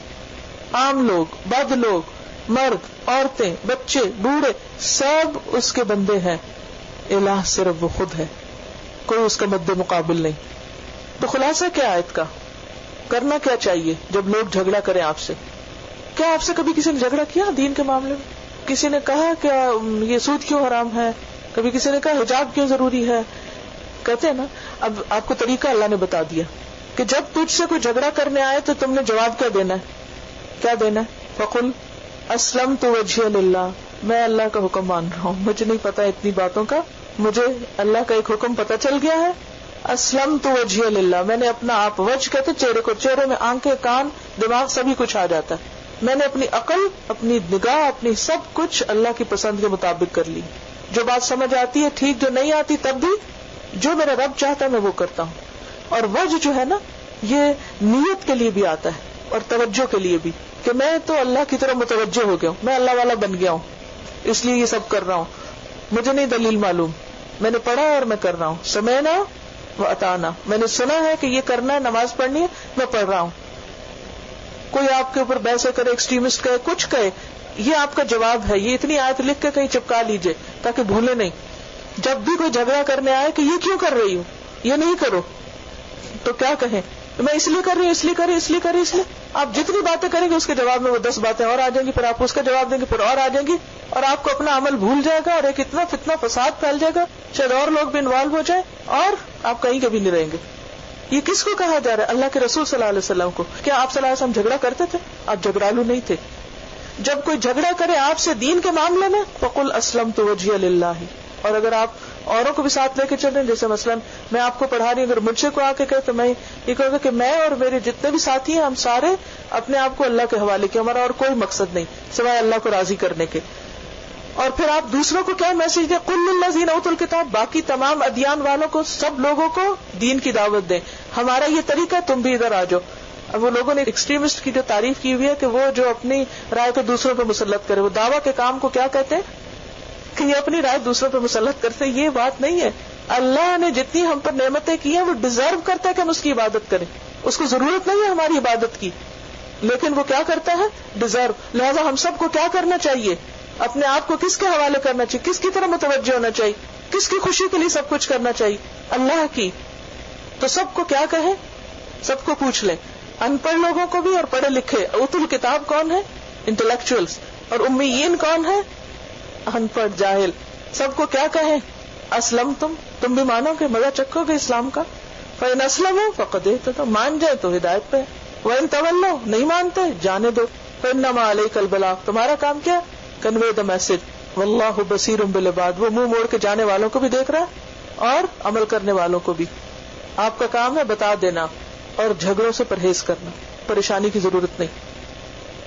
عام لوگ، بد لوگ، مرد، عورتیں، بچے، بوڑھے، سب اس کے بندے ہیں. الہ صرف وہ خود ہے، کوئی اس کا مد مقابل نہیں. تو خلاصہ کیا آیت کا؟ کرنا کیا چاہیے جب لوگ جھگڑا کریں آپ سے؟ کیا آپ سے کبھی کسی نے جھگڑا کیا دین کے معاملے میں؟ کسی نے کہا کہ یہ سود کیوں حرام ہے؟ کبھی کسی نے کہا حجاب کیوں ضروری ہے؟ کہتے ہیں نا. اب آپ کو طریقہ اللہ نے بتا دیا کہ جب تجھ سے کوئی جھگڑا کرنے آئے تو تم نے جواب کیا دینا ہے؟ کیا دینا ہے؟ فقل اسلمت وجہی للہ، میں اللہ کا حکم مان رہا ہوں، مجھے نہیں پتا اتنی باتوں کا، مجھے اللہ کا ایک حکم پتا چل گیا ہے. اسلمت وجہی للہ، میں نے اپنا آپ، وجہ کہتے چہرے کو، چہرے میں آنکھیں، کان، دماغ سبھی کچھ آ جاتا ہے. میں نے اپنی عقل، اپنی نگاہ، اپنی سب کچھ اللہ کی پسند کے مطابق کر لی. جو بات سمجھ آتی ہے ٹھیک، جو نہیں آتی تب بھی جو میرا رب چاہتا ہے میں وہ کرتا ہوں. اور وجہ جو ہے نا، یہ نیت کے لیے بھی آتا ہے اور توجہ کے لیے بھی، کہ میں تو اللہ کی طرف متوجہ ہو گیا ہوں، میں اللہ والا بن گیا ہوں، اس لیے یہ سب کر رہا ہوں. مجھے نہیں دلیل معلوم، میں نے پڑھا اور میں کر رہا ہوں. سمعنا وأطعنا، میں نے سنا ہے کہ یہ کرنا ہے، نماز پڑھنی ہے، میں پڑھ رہا ہوں. کوئی آپ کے اوپر بحث کرے، ایکسٹریمسٹ کہے، کچھ کہے، یہ آپ کا جواب ہے. یہ اتنی آیت لکھ کے کہیں چپکا لیجئے تاکہ بھولے نہیں. جب بھی کوئی جھگڑا کرنے آئے کہ یہ کیوں کر رہی ہوں، یہ نہیں کرو، تو کیا کہیں؟ میں اس لیے کر رہی ہوں، اس لیے کر رہی ہوں، اس لیے کر رہی ہوں، اس لیے. آپ جتنی باتیں کریں گے اس کے جواب میں وہ 10 باتیں اور آ جائیں گی، پھر آپ اس کا جواب دیں گے، پھر اور آ جائیں گی، اور آپ کو اپنا عمل بھول جائے گا اور ایک اتنا فتنہ فساد پھیل جائے گا، شاید اور لوگ بھی انوالو ہو جائیں اور آپ کہیں کبھی نہیں رہیں گے. یہ کس کو کہا جا رہا ہے؟ اللہ کے رسول صلی اللہ علیہ وسلم کو. کیا آپ صلی اللہ علیہ وسلم جھگڑا کرتے تھے؟ آپ جھگڑالو نہیں تھے. جب کوئی جھگڑا کرے آپ سے دین کے معاملے میں، فقل اسلمت وجہی للہ، اور اگر آپ اوروں کو بھی ساتھ لے کے چل رہے ہیں. جیسے مثلا میں آپ کو پڑھا رہی ہوں, اگر مجھ سے کوئی آ کے کہے تو میں یہ کہوں گا کہ میں اور میرے جتنے بھی ساتھی ہیں ہم سارے اپنے آپ کو اللہ کے حوالے کیا, ہمارا اور کوئی مقصد نہیں سوائے اللہ کو راضی کرنے کے. اور پھر آپ دوسروں کو کیا میسج دیں؟ قل للذین اوتوا الکتاب, باقی تمام ادیان والوں کو, سب لوگوں کو دین کی دعوت دیں. ہمارا یہ طریقہ, تم بھی ادھر آ جاؤ. اب وہ لوگوں نے ایکسٹریمسٹ کی جو تعریف کی ہوئی ہے کہ وہ جو اپنی رائے کو دوسروں پہ مسلط کرے, وہ دعویٰ کے کام کو کیا کہتے ہیں کہ یہ اپنی رائے دوسروں پہ مسلط کرتے ہیں. یہ بات نہیں ہے. اللہ نے جتنی ہم پر نعمتیں کی ہیں وہ ڈیزرو کرتا ہے کہ ہم اس کی عبادت کریں. اس کو ضرورت نہیں ہے ہماری عبادت کی, لیکن وہ کیا کرتا ہے؟ ڈیزرو. لہذا ہم سب کو کیا کرنا چاہیے؟ اپنے آپ کو کس کے حوالے کرنا چاہیے, کس کی طرح متوجہ ہونا چاہیے, کس کی خوشی کے لیے سب کچھ کرنا چاہیے؟ اللہ کی. تو سب کو کیا کہیں؟ سب کو پوچھ لیں, ان پڑھ لوگوں کو بھی اور پڑھے لکھے. اوتل کتاب کون ہے؟ انٹلیکچوئلز. اور امیین کون ہے؟ ان پڑھ جاہل. سب کو کیا کہیں؟ اسلم تم بھی مانو گے, مزہ چکھو گے اسلام کا. فإن اسلموا فقد اهتدوا, مان جائے تو ہدایت پہ. وإن تولوا, نہیں مانتے جانے دو. فإنما عليك البلاغ, تمہارا کام کیا؟ کنوے دا میسج. واللہ بصیر بالعباد, وہ منہ موڑ کے جانے والوں کو بھی دیکھ رہا ہے اور عمل کرنے والوں کو بھی. آپ کا کام ہے بتا دینا اور جھگڑوں سے پرہیز کرنا, پریشانی کی ضرورت نہیں.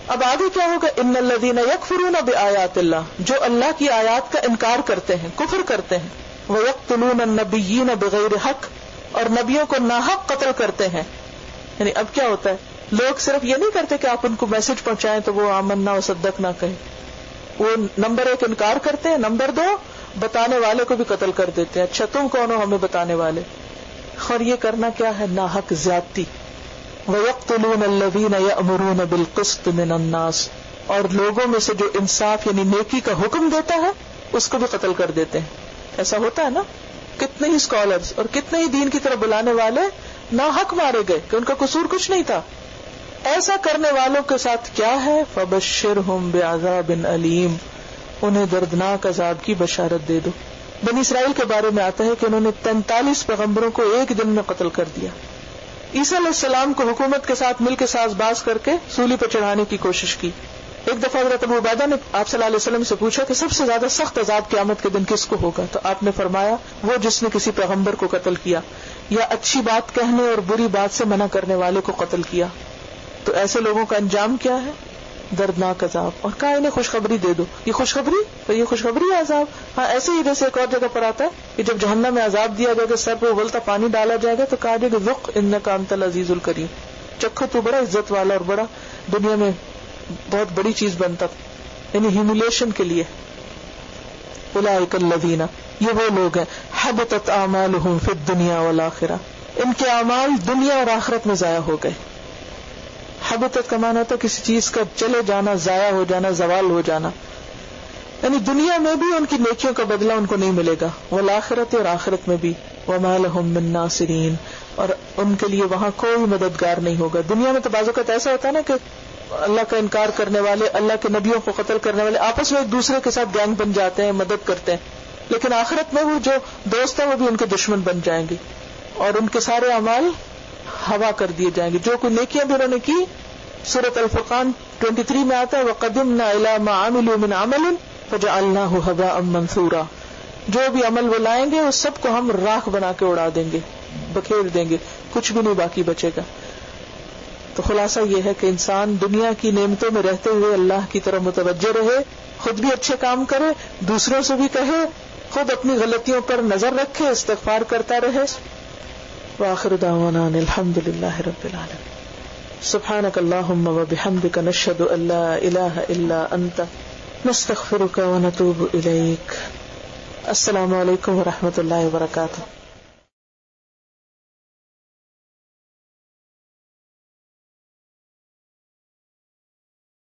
اب آگے کیا ہوگا؟ ان الذین یکفرون بآیات اللہ, جو اللہ کی آیات کا انکار کرتے ہیں, کفر کرتے ہیں. ویقتلون النبیین بغیر حق, اور نبیوں کو ناحق قتل کرتے ہیں. یعنی اب کیا ہوتا ہے, لوگ صرف یہ نہیں کرتے کہ آپ ان کو میسج پہنچائیں تو وہ آمنا و صدق نہ کہیں. وہ نمبر 1 انکار کرتے ہیں, نمبر 2 بتانے والے کو بھی قتل کر دیتے ہیں. اچھا تم کون ہو ہمیں بتانے والے؟ اور یہ کرنا کیا ہے؟ ناحق زیادتی. وَيَقْتُلُونَ الَّذِينَ يَأْمُرُونَ بِالْقِسْطِ مِنَ النَّاسِ, اور لوگوں میں سے جو انصاف یعنی نیکی کا حکم دیتا ہے اس کو بھی قتل کر دیتے ہیں. ایسا ہوتا ہے نا, کتنے ہی اسکالرز اور کتنے ہی دین کی طرف بلانے والے ناحق مارے گئے کہ ان کا قصور کچھ نہیں تھا. ایسا کرنے والوں کے ساتھ کیا ہے؟ فَبَشِّرْهُمْ بِعَذَابٍ أَلِيمٍ, انہیں دردناک عذاب کی بشارت دے دو. بنی اسرائیل کے بارے میں آتا ہے کہ انہوں نے 43 پیغمبروں کو ایک دن میں قتل کر دیا. عیسیٰ علیہ السلام کو حکومت کے ساتھ مل کے ساز باز کر کے سولی پر چڑھانے کی کوشش کی. ایک دفعہ حضرت ابو عبیدہ نے آپ صلی اللہ علیہ وسلم سے پوچھا کہ سب سے زیادہ سخت عذاب قیامت کے دن کس کو ہوگا؟ تو آپ نے فرمایا وہ جس نے کسی پیغمبر کو قتل کیا یا اچھی بات کہنے اور بری بات سے منع کرنے والے کو قتل کیا. تو ایسے لوگوں کا انجام کیا ہے؟ دردناک عذاب. اور کہا انہیں خوشخبری دے دو. یہ خوشخبری تو یہ خوشخبری ہے عذاب. ہاں ایسے ہی جیسے ایک اور جگہ پر آتا ہے کہ جب جہنم میں عذاب دیا جائے گا, سر پہ ابلتا پانی ڈالا جائے گا تو کہا جائے گا ذق انک انت العزیز الکریم, چکھو تو بڑا عزت والا اور بڑا دنیا میں بہت بڑی چیز بنتا, یعنی ہیوملیشن کے لیے. اولئک الذین, یہ وہ لوگ ہیں حبطت اعمالہم فی الدنیا والآخرہ, ان کے اعمال دنیا اور آخرت میں ضائع ہو گئے. حبطت کا معنی ہوتا ہے کسی چیز کا چلے جانا, ضائع ہو جانا, زوال ہو جانا. یعنی دنیا میں بھی ان کی نیکیوں کا بدلہ ان کو نہیں ملے گا, والآخرت, اور آخرت میں بھی. وما لهم من ناصرین, اور ان کے لیے وہاں کوئی مددگار نہیں ہوگا. دنیا میں تو بعض اوقات ایسا ہوتا ہے نا کہ اللہ کا انکار کرنے والے, اللہ کے نبیوں کو قتل کرنے والے آپس میں ایک دوسرے کے ساتھ گینگ بن جاتے ہیں, مدد کرتے ہیں. لیکن آخرت میں وہ جو دوست ہیں وہ بھی ان کے دشمن بن جائیں گے اور ان کے سارے اعمال ہوا کر دیے جائیں گے. جو کوئی نیکیاں بھی انہوں نے کی, سورۃ الفرقان 23 میں آتا ہے وَقَدِمْنَا إِلَىٰ مَا عَمِلُوا مِنْ عَمَلٍ فَجَعَلْنَاهُ هَبَاءً مَنْثُورًا, جو بھی عمل وہ لائیں گے اس سب کو ہم راکھ بنا کے اڑا دیں گے, بکھیر دیں گے, کچھ بھی نہیں باقی بچے گا. تو خلاصہ یہ ہے کہ انسان دنیا کی نعمتوں میں رہتے ہوئے اللہ کی طرف متوجہ رہے, خود بھی اچھے کام کرے, دوسروں سے بھی کہے, خود اپنی غلطیوں پر نظر رکھے, استغفار کرتا رہے. وآخر دعوانا الحمد للہ رب العالمین. سبحانک اللہم وبحمدک نشہد ان لا الہ الا انت نستغفرک ونتوب الیک. السلام علیکم ورحمۃ اللہ وبرکاتہ.